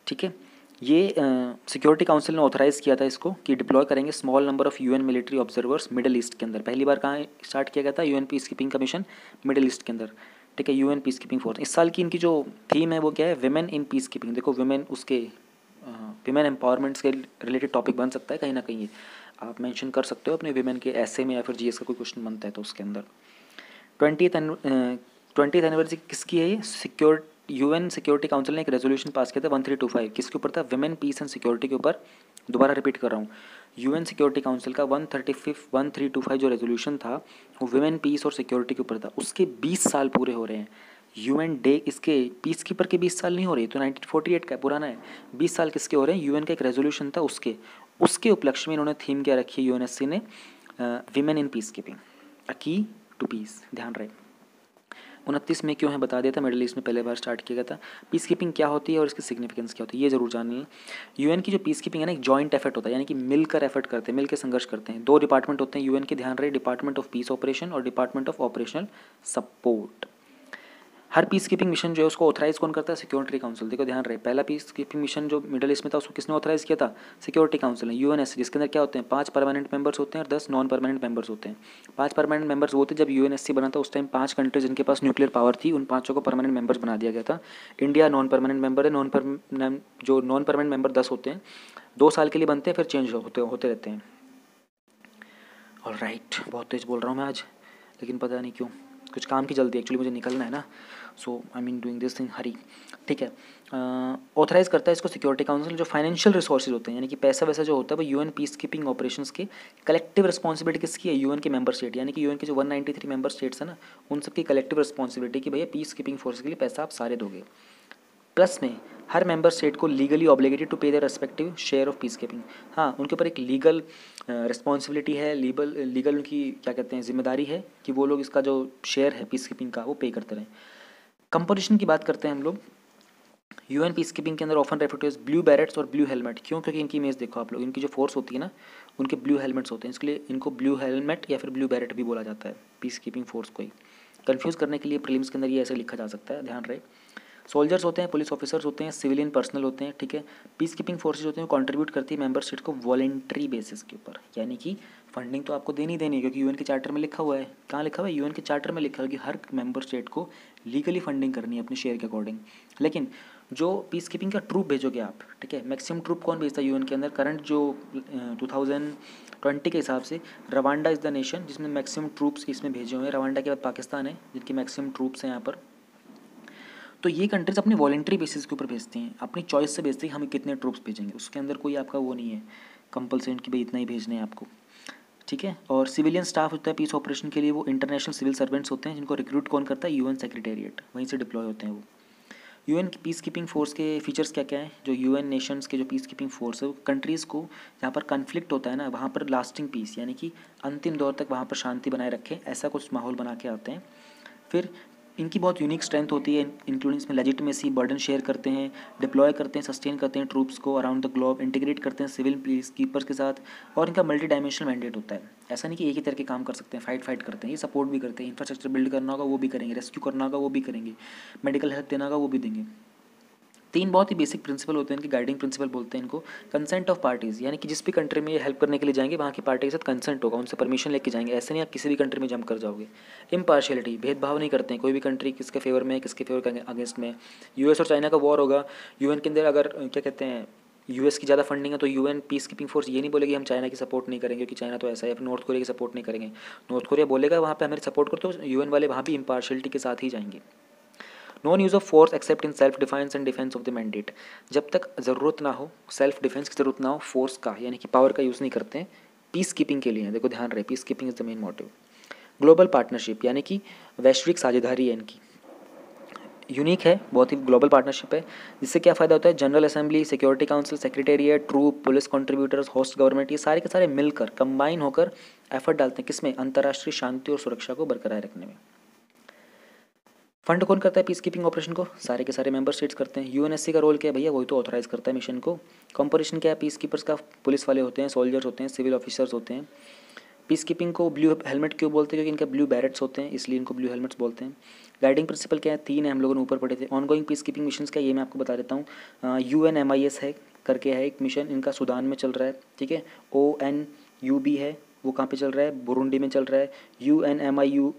ठीक है। ये सिक्योरिटी काउंसिल ने ऑथराइज़ किया था इसको कि डिप्लॉय करेंगे small number of UN military observers middle east के अंदर। पहली बार कहाँ स्टार्ट किया गया था? UN peace keeping commission middle east के अंदर, ठीक है। UN पीस कीपिंग फोर्स, इस साल की इनकी जो थीम है वो क्या है? Women in peace keeping. देखो विमेन, उसके विमेन एम्पावरमेंट्स के रिलेटेड टॉपिक बन सकता है कहीं ना कहीं, ये आप मेंशन कर सकते हो अपने विमेन के ऐसे में, या फिर GS का कोई क्वेश्चन बनता है तो उसके अंदर। 20th एनिवर्सरी किसकी है ये? UN सिक्योरिटी काउंसिल ने एक रेजोल्यूशन पास किया था 1325, किसके ऊपर था? विमेन पीस एंड सिक्योरिटी के ऊपर। दोबारा रिपीट कर रहा हूँ, UN सिक्योरिटी काउंसिल का 1325 जो रेजोल्यूशन था वो विमेन पीस और सिक्योरिटी के ऊपर था। उसके 20 साल पूरे हो रहे हैं। UN डे इसके पीस कीपर के 20 साल नहीं हो रही, तो 1948 का पुराना है। 20 साल किसके हो रहे हैं? UN का एक रेजोल्यूशन था उसके उपलक्ष्य में इन्होंने थीम क्या रखी है UNSC ने? विमेन इन पीस कीपिंग, अ की टू पीस। ध्यान रहे 29 में क्यों है बता दिया था, मिडिल ईस्ट में पहले बार स्टार्ट किया गया था। पीस कीपिंग क्या होती है और इसकी सिग्निफिकेंस क्या होती है ये जरूर जान लें। UN की जो पीस कीपिंग है ना, एक जॉइंट एफर्ट होता है, यानी कि मिलकर एफर्ट करते हैं, मिलकर संघर्ष करते हैं। 2 डिपार्टमेंट होते हैं UN के, ध्यान रहे, डिपार्टमेंट ऑफ पीस ऑपरेशन और department of operational support. Her peace keeping mission जो है उसको ऑथराइज कौन करता है? Security council. देखो ध्यान रहे, पहला पीस कीपिंग मिशन जो मिडिल ईस्ट में था उसको किसने ऑथराइज किया था? सिक्योरिटी काउंसिल ने, यूएनएससी, जिसके अंदर क्या होते हैं 5 परमानेंट मेंबर्स होते हैं और 10 नॉन परमानेंट मेंबर्स होते हैं। 5 परमानेंट मेंबर्स वो थे जब यूएनएससी बना था, उस टाइम 5 कंट्रीज जिनके पास न्यूक्लियर पावर थी उन 5 को परमानेंट मेंबर्स बना दिया गया था। इंडिया नॉन परमानेंट मेंबर है। जो नॉन परमानेंट मेंबर 10 होते हैं, 2 साल के लिए बनते हैं, फिर चेंज होते रहते हैं। ऑलराइट, बहुत तेज बोल रहा हूँ मैं आज, लेकिन पता नहीं क्यों, कुछ काम की जल्दी, एक्चुअली मुझे निकलना है ना, so I mean doing this thing hurry. ठीक है, ऑथराइज करता है इसको सिक्योरिटी काउंसिल। जो फाइनेंशियल रिसोर्सेज होते हैं यानी कि पैसा वैसा जो होता है वो यूएन पीस कीपिंग ऑपरेशंस के कलेक्टिव रिस्पॉन्सिबिलिटी किसकी है? यूएन के मेंबर स्टेट, यानी कि यूएन के जो 193 मेंबर स्टेट्स हैं ना, उन सबकी कलेक्टिव रिस्पॉन्सिबिलिटी कि भैया पीस कीपिंग फोर्स के लिए पैसा आप सारे दोगे। प्लस में हर मेंबर स्टेट को लीगली ऑब्लिगेटेड टू पे the respective share of peace keeping. हाँ, उनके ऊपर एक लीगल रिस्पॉन्सिबिलिटी है, लीगल उनकी क्या कहते हैं जिम्मेदारी है कि वो लोग इसका जो शेयर है पीस कीपिंग का वो पे करते रहें। कंपोजिशन की बात करते हैं हम लोग। यूएन पीस कीपिंग के अंदर often refer to as blue berets और ब्लू हेलमेट। क्यों? क्योंकि इनकी इमेज देखो आप लोग, इनकी जो फोर्स होती है ना उनके ब्लू हेलमेट्स होते हैं, इसके लिए इनको ब्लू हेलमेट या फिर ब्लू बैरेट भी बोला जाता है पीस कीपिंग फोर्स को ही। कन्फ्यूज़ करने के लिए प्रीलिम्स के अंदर ये ऐसे लिखा जा सकता है, ध्यान रहे। सोल्जर्स होते हैं, पुलिस ऑफिसर्स होते हैं, सिविलियन पर्सनल होते हैं। ठीक है, पीस कीपिंग फोर्सेज होते हैं वो कंट्रीब्यूट करती है मेंबर स्टेट को वॉलेंट्री बेसिस के ऊपर, यानी कि फंडिंग तो आपको देनी है क्योंकि यूएन के चार्टर में लिखा हुआ है। कहाँ लिखा हुआ है? यूएन के चार्टर में लिखा हुआ है कि हर मेंबर स्टेट को लीगली फंडिंग करनी है अपने शेयर के अकॉर्डिंग। लेकिन जो पीस कीपिंग का ट्रूप भेजोगे आप, ठीक है, मैक्सिमम ट्रूप कौन भेजता है यूएन के अंदर? करंट जो 2020 के हिसाब से रवांडा इज़ द नेशन जिसमें मैक्सिमम ट्रूप्स इसमें भेजे हुए हैं। रवांडा के बाद पाकिस्तान है जिनकी मैक्सिमम ट्रूप्स हैं यहाँ पर। तो ये कंट्रीज अपनी वॉलेंट्री बेसिस के ऊपर भेजती हैं, अपनी चॉइस से भेजती हैं हमें कितने ट्रूप्स भेजेंगे, उसके अंदर कोई आपका वो नहीं है कंपल्सन कि भाई इतना ही भेजने हैं आपको। ठीक है, और सिविलियन स्टाफ होता है पीस ऑपरेशन के लिए, वो इंटरनेशनल सिविल सर्वेंट्स होते हैं जिनको रिक्रूट कौन करता है? यूएन सेक्रेटेरिएट, वहीं से डिप्लॉय होते हैं वो। यूएन की पीस कीपिंग फोर्स के फीचर्स क्या क्या है? जो यूएन नेशंस के जो पीस कीपिंग फोर्स है वो कंट्रीज़ को जहाँ पर कन्फ्लिक्ट होता है ना वहाँ पर लास्टिंग पीस यानी कि अंतिम दौर तक वहाँ पर शांति बनाए रखें, ऐसा कुछ माहौल बना के आते हैं। फिर इनकी बहुत यूनिक स्ट्रेंथ होती है, इंक्लूडिंग इसमें लेजिटिमेसी, बर्डन शेयर करते हैं, डिप्लॉय करते हैं, सस्टेन करते हैं ट्रूप्स को अराउंड द ग्लोब, इंटीग्रेट करते हैं सिविल पीस कीपर्स के साथ, और इनका मल्टी डायमेंशनल मैंडेट होता है। ऐसा नहीं कि एक ही तरह के काम कर सकते हैं, फाइट करते हैं, ये सपोर्ट भी करते हैं, इंफ्रास्ट्रक्चर बिल्ड करना होगा वो भी करेंगे, रेस्क्यू करना होगा वो भी करेंगे, मेडिकल हेल्प देना होगा वो भी देंगे। 3 बहुत ही बेसिक प्रिंसिपल होते हैं इनके, गाइडिंग प्रिंसिपल बोलते हैं इनको। कंसेंट ऑफ पार्टीज़, यानी कि जिस भी कंट्री में ये हेल्प करने के लिए जाएंगे वहाँ की पार्टी के साथ कंसेंट होगा, उनसे परमिशन लेके जाएंगे, ऐसे नहीं आप किसी भी कंट्री में जंप कर जाओगे। इम्पार्शियलिटी, भेदभाव नहीं करते हैं, कोई भी कंट्री किसके फेवर में है किसके फेवर के अगेंस्ट में। यूएस और चाइना का वॉर होगा, यूएन के अंदर अगर क्या कहते हैं यूएस की ज़्यादा फंडिंग है तो यूएन पीस कीपिंग फोर्स ये नहीं बोलेगी हम चाइना की सपोर्ट नहीं करेंगे क्योंकि चाइना तो ऐसा है, या फिर नॉर्थ कोरिया की सपोर्ट नहीं करेंगे। नॉर्थ कोरिया बोलेगा वहाँ पे हमें सपोर्ट करो तो यूएन वाले वहाँ भी इम्पार्शियलिटी के साथ ही जाएंगे। Non use of force accept in self defence and defence of the mandate, जब तक ज़रूरत ना हो, सेल्फ डिफेंस की ज़रूरत ना हो, फोर्स का यानी कि पावर का यूज़ नहीं करते हैं, पीस कीपिंग के लिए। देखो ध्यान रहे, peace keeping is the main motive. Global partnership, यानी कि वैश्विक साझेदारी है इनकी, यूनिक है, बहुत ही ग्लोबल पार्टनरशिप है। जिससे क्या फ़ायदा होता है? General assembly, security council, secretariat, troop, police contributors, host government, ये सारे के सारे मिलकर कंबाइन होकर एफर्ट डालते हैं किसमें? अंतर्राष्ट्रीय शांति और सुरक्षा को बरकरार रखने में। फंड कौन करता है पीस कीपिंग ऑपरेशन को? सारे के सारे मेंबर स्टेट्स करते हैं। यूएनएससी का रोल क्या है भैया? वही तो ऑथराइज करता है मिशन को। कंपोजिशन क्या है पीस कीपर्स का? पुलिस वाले होते हैं, सोल्जर्स होते हैं, सिविल ऑफिसर्स होते हैं। पीस कीपिंग को ब्लू हेलमेट क्यों बोलते हैं? क्योंकि इनके ब्लू बैरेट्स होते हैं इसलिए इनको ब्लू हेलमेट्स बोलते हैं। गाइडिंग प्रिंसिपल क्या है? 3 है, हम लोगों ने ऊपर पढ़े थे। ऑनगोइंग पीस कीपिंग मिशन क्या है ये मैं आपको बता देता हूँ। UNMIS है करके है एक मिशन, इनका सूडान में चल रहा है, ठीक है। ONUB है, वो कहाँ पे चल रहा है? बुरुंडी में चल रहा है। UNMIL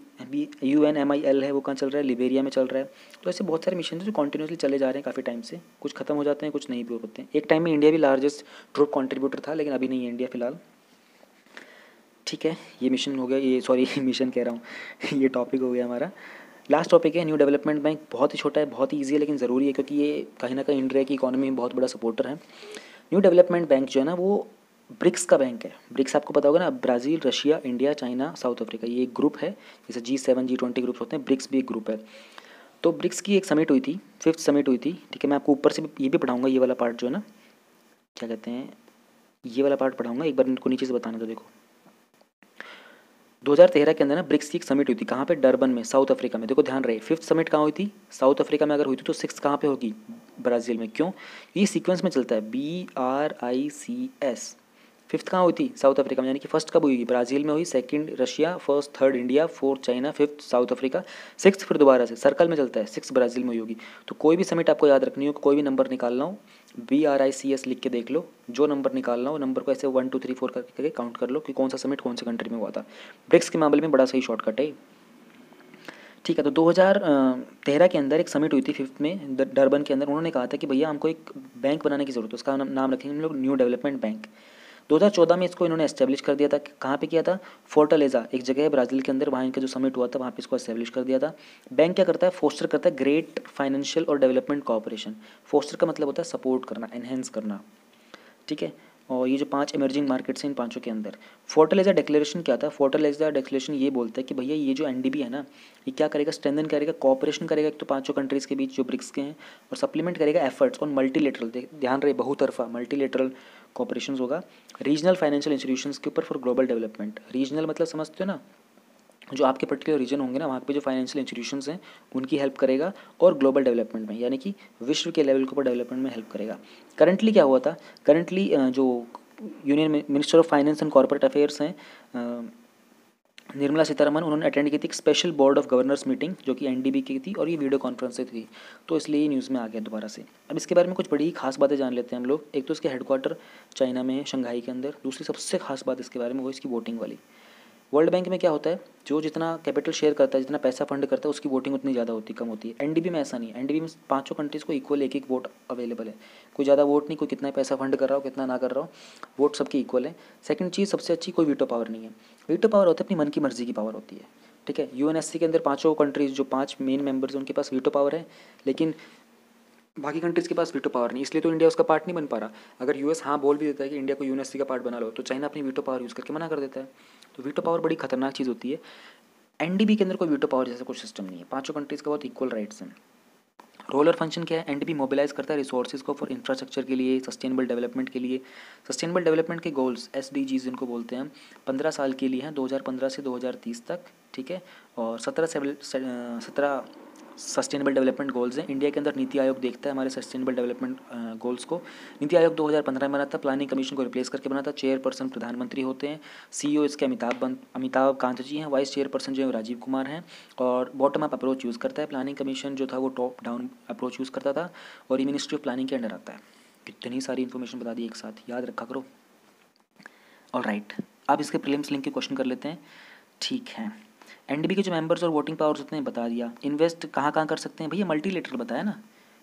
है, वो कहाँ चल रहा है? लिबेरिया में चल रहा है। तो ऐसे बहुत सारे मिशन हैं जो कंटिन्यूसली चले जा रहे हैं काफ़ी टाइम से, कुछ खत्म हो जाते हैं, कुछ नहीं भी होते हैं। एक टाइम में इंडिया भी लार्जेस्ट ट्रूप कंट्रीब्यूटर था, लेकिन अभी नहीं है इंडिया फिलहाल। ठीक है, ये मिशन हो गया, ये सॉरी मिशन कह रहा हूँ ये टॉपिक हो गया हमारा। लास्ट टॉपिक है न्यू डेवलपमेंट बैंक। बहुत ही छोटा है, बहुत ही ईजी है, लेकिन ज़रूरी है क्योंकि ये कहीं ना कहीं इंडिया की इकोनॉमी में बहुत बड़ा सपोर्टर है। न्यू डेवलपमेंट बैंक जो है ना वो ब्रिक्स का बैंक है। ब्रिक्स आपको पता होगा ना, Brazil, Russia, India, China, south Africa, ये एक ग्रुप है। जैसे G7 G20 ग्रुप्स होते हैं, ब्रिक्स भी एक ग्रुप है। तो ब्रिक्स की एक समिट हुई थी, 5th समिट हुई थी, ठीक है। मैं आपको ऊपर से ये भी पढ़ाऊँगा, ये वाला पार्ट जो है ना, क्या कहते हैं, ये वाला पार्ट पढ़ाऊँगा, एक बार इनको नीचे से बताने दो। देखो 2013 के अंदर ना ब्रिक्स की एक समिट हुई थी, कहाँ पे? डरबन में, साउथ अफ्रीका में। देखो ध्यान रहे, 5th समिट कहाँ हुई थी? साउथ अफ्रीका में। अगर हुई थी तो 6th कहाँ पे होगी? ब्राज़ील में। क्यों? ये सीक्वेंस में चलता है, BRICS, फिफ्थ कहाँ हुई थी? साउथ अफ्रीका में। यानी कि फर्स्ट कब हुई? ब्राज़ील में हुई, second Russia, first third India, fourth China, fifth south Africa, six फिर दोबारा से सर्कल में चलता है, सिक्स ब्राज़ील में हुई होगी। तो कोई भी समिट आपको याद रखनी हो, कोई भी नंबर निकालना हो, BRICS लिख के देख लो, जो नंबर निकालना हो नंबर को ऐसे 1 2 3 4 करके काउंट कर लो कि कौन सा समिट कौन से कंट्री में हुआ था। ब्रिक्स के मामले में बड़ा सही शॉर्टकट है। ठीक है, तो 2013 के अंदर एक समिट हुई थी फिफ्थ में डरबन के अंदर। उन्होंने कहा था कि भैया हमको एक बैंक बनाने की ज़रूरत है, उसका नाम रखेंगे हम लोग न्यू डेवलपमेंट बैंक। 2014 में इसको इन्होंने एस्टेब्लिश कर दिया था। कहाँ पे किया था? फोर्टलेजा एक जगह है ब्राज़ील के अंदर, वहाँ इनका जो समिट हुआ था वहाँ पे इसको एस्टेब्लिश कर दिया था। बैंक क्या करता है? फोस्टर करता है ग्रेट फाइनेंशियल और डेवलपमेंट कोऑपरेशन। फोस्टर का मतलब होता है सपोर्ट करना, एनहेंस करना। ठीक है, और ये जो 5 इमर्जिंग मार्केट्स हैं इन पांचों के अंदर फोर्टलेजा डिक्लेरेशन क्या था? फोर्टलेजा डिक्लेरेशन ये बोलता है कि भैया ये जो एनडीबी है ना, ये क्या करेगा? स्ट्रेंथन करेगा, कोऑपरेशन करेगा एक तो पांचों कंट्रीज़ के बीच जो ब्रिक्स के हैं, और सप्लीमेंट करेगा एफर्ट्स ऑन मल्टीलेटरल, ध्यान रहे बहुतरफा मल्टीलेटरल कोऑपरेशन होगा रीजनल फाइनेंशियल इंस्टीट्यूशंस के ऊपर फॉर ग्लोबल डेवलपमेंट। रीजनल मतलब समझते हो ना, जो आपके पर्टिकुलर रीजन होंगे ना, वहाँ पे जो फाइनेंशियल इंस्टीट्यूशंस हैं उनकी हेल्प करेगा, और ग्लोबल डेवलपमेंट में यानी कि विश्व के लेवल के ऊपर डेवलपमेंट में हेल्प करेगा। करंटली क्या हुआ था? करंटली जो union minister of finance and corporate affairs हैं निर्मला सीतारमन, उन्होंने अटेंड की थी एक special board of governors meeting जो कि एनडीबी की थी, और ये वीडियो कॉन्फ्रेंस से थी, तो इसलिए ये न्यूज़ में आ गया दोबारा से। अब इसके बारे में कुछ बड़ी खास बातें जान लेते हैं हम लोग। एक तो इसके हेडक्वार्टर चाइना में है, शंघाई के अंदर। दूसरी सबसे खास बात इसके बारे में वो इसकी वोटिंग वाली। वर्ल्ड बैंक में क्या होता है? जो जितना कैपिटल शेयर करता है, जितना पैसा फंड करता है, उसकी वोटिंग उतनी ज़्यादा होती कम होती है। एनडीबी में ऐसा नहीं है। एनडीबी में पांचों कंट्रीज़ को इक्वल एक एक वोट अवेलेबल है। कोई ज़्यादा वोट नहीं, कोई कितना पैसा फंड कर रहा हो कितना ना कर रहा हो, वोट सबकी इक्वल है। सेकंड चीज़ सबसे अच्छी, कोई वीटो पावर नहीं है। वीटो पावर होता है अपनी मन की मर्जी की पावर होती है। ठीक है, यूएनएससी के अंदर पांचों कंट्रीज़ जो 5 मेन मेंबर्स हैं उनके पास वीटो पावर है, लेकिन बाकी कंट्रीज़ के पास वीटो पावर नहीं, इसलिए तो इंडिया उसका पार्ट नहीं बन पा रहा। अगर यूएस हाँ बोल भी देता है कि इंडिया को यूएनएससी का पार्ट बना लो, तो चाइना अपनी वीटो पावर यूज़ करके मना कर देता है। तो वीटो पावर बड़ी खतरनाक चीज़ होती है। एनडीबी के अंदर कोई वीटो पावर जैसा कुछ सिस्टम नहीं है, पांचों कंट्रीज़ का बहुत इक्वल राइट्स हैं। रोलर फंक्शन क्या है? एनडीबी मोबिलाइज करता है रिसोर्सेज को फॉर इंफ्रास्ट्रक्चर के लिए, सस्टेनेबल डेवलपमेंट के लिए। सस्टेनेबल डेवलपमेंट के गोल्स SDGs जिनको बोलते हैं 15 साल के लिए हैं, 2015 से 2030 तक। ठीक है, और 17 सस्टेनेबल डेवलपमेंट गोल्स हैं। इंडिया के अंदर नीति आयोग देखता है हमारे सस्टेनेबल डेवलपमेंट गोल्स को। नीति आयोग 2015 में बना था, प्लानिंग कमीशन को रिप्लेस करके बना था। चेयरपर्सन प्रधानमंत्री होते हैं, CEO इसके अमिताभ कांत जी हैं, वाइस चेयरपर्सन जो है राजीव कुमार हैं, और बॉटम अप अप्रोच यूज़ करता है। प्लानिंग कमीशन जो था वो टॉप डाउन अप्रोच यूज़ करता था, और ये मिनिस्ट्री ऑफ प्लानिंग के अंडर आता है। कितनी सारी इन्फॉर्मेशन बता दी एक साथ, याद रखा करो। ऑलराइट, अब इसके प्रीलिम्स लिंक के क्वेश्चन कर लेते हैं। ठीक है, एनडीबी के जो मेंबर्स और वोटिंग पावर्स होते हैं बता दिया। इन्वेस्ट कहाँ कहाँ कर सकते हैं भैया? मल्टीलेटरल बताया ना,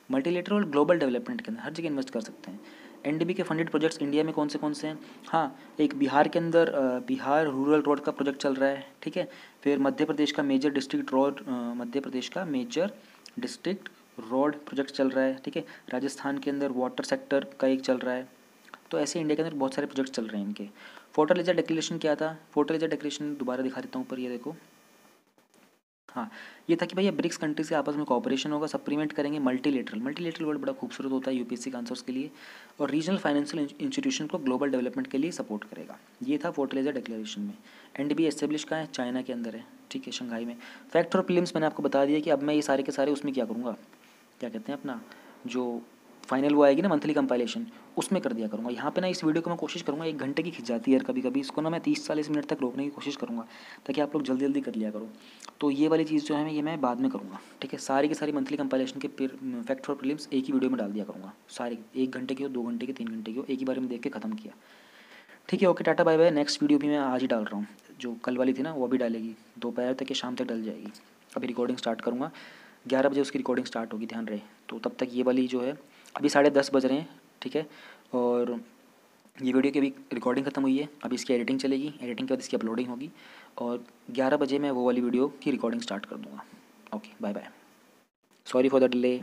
मल्टीलेटरल और ग्लोबल डेवलपमेंट के अंदर हर जगह इन्वेस्ट कर सकते हैं। एनडीबी के फंडेड प्रोजेक्ट्स इंडिया में कौन से हैं? हाँ, एक बिहार के अंदर बिहार रूरल रोड का प्रोजेक्ट चल रहा है। ठीक है, फिर मध्य प्रदेश का मेजर डिस्ट्रिक्ट रोड प्रोजेक्ट चल रहा है। ठीक है, राजस्थान के अंदर वाटर सेक्टर का एक चल रहा है। तो ऐसे इंडिया के अंदर बहुत सारे प्रोजेक्ट चल रहे हैं इनके। फोर्टलेजा डिक्लेरेशन क्या था? फोर्टलेजा डिक्लेरेशन दोबारा दिखा देता हूँ ऊपर, ये देखो। हाँ, ये था कि भैया ब्रिक्स कंट्री से आपस में कोऑपरेशन होगा, सप्लीमेंट करेंगे मल्टीलेटरल वर्ड बड़ा खूबसूरत होता है यूपीएससी के आंसर्स के लिए, और रीजनल फाइनेंशियल इंस्टीट्यूशन को ग्लोबल डेवलपमेंट के लिए सपोर्ट करेगा। ये था फोर्टलेजा डिक्लेरेशन में। एनडीबी एस्टेब्लिश कहाँ है? चाइना के अंदर है। ठीक है, शंघाई में। फैक्ट और प्रीलिम्स मैंने आपको बता दिया कि अब मैं ये सारे के सारे उसमें क्या करूँगा, क्या कहते हैं अपना जो फाइनल वो आएगी ना मंथली कंपाइलेशन, उसमें कर दिया करूँगा। यहाँ पे ना इस वीडियो को मैं कोशिश करूँगा, 1 घंटे की खिंच जाती है यार कभी कभी, इसको ना मैं 30-40 मिनट तक रोकने की कोशिश करूँगा ताकि आप लोग जल्दी जल्दी कर लिया करो। तो ये वाली चीज़ जो है ये मैं बाद में करूँगा। ठीक है, सारी की सारी मंथली कंपाइलेशन के फैक्ट और प्रीलिम्स एक ही वीडियो में डाल दिया करूँगा सारी, 1 घंटे की हो, 2 घंटे की, 3 घंटे की हो, एक ही बारे में देख के ख़त्म किया। ठीक है, okay, tata bye bye. Next video भी मैं आज ही डाल रहा हूँ, जो कल वाली थी ना वो भी डालेगी, दोपहर तक या शाम तक डल जाएगी। अभी रिकॉर्डिंग स्टार्ट करूँगा, 11 बजे उसकी रिकॉर्डिंग स्टार्ट होगी, ध्यान रहे। तो तब तक ये वाली जो है, अभी 10:30 बज रहे हैं। ठीक है, और ये वीडियो की अभी रिकॉर्डिंग खत्म हुई है, अभी इसकी एडिटिंग चलेगी, एडिटिंग के बाद इसकी अपलोडिंग होगी, और 11 बजे मैं वो वाली वीडियो की रिकॉर्डिंग स्टार्ट कर दूँगा। Okay, bye bye, sorry for the delay.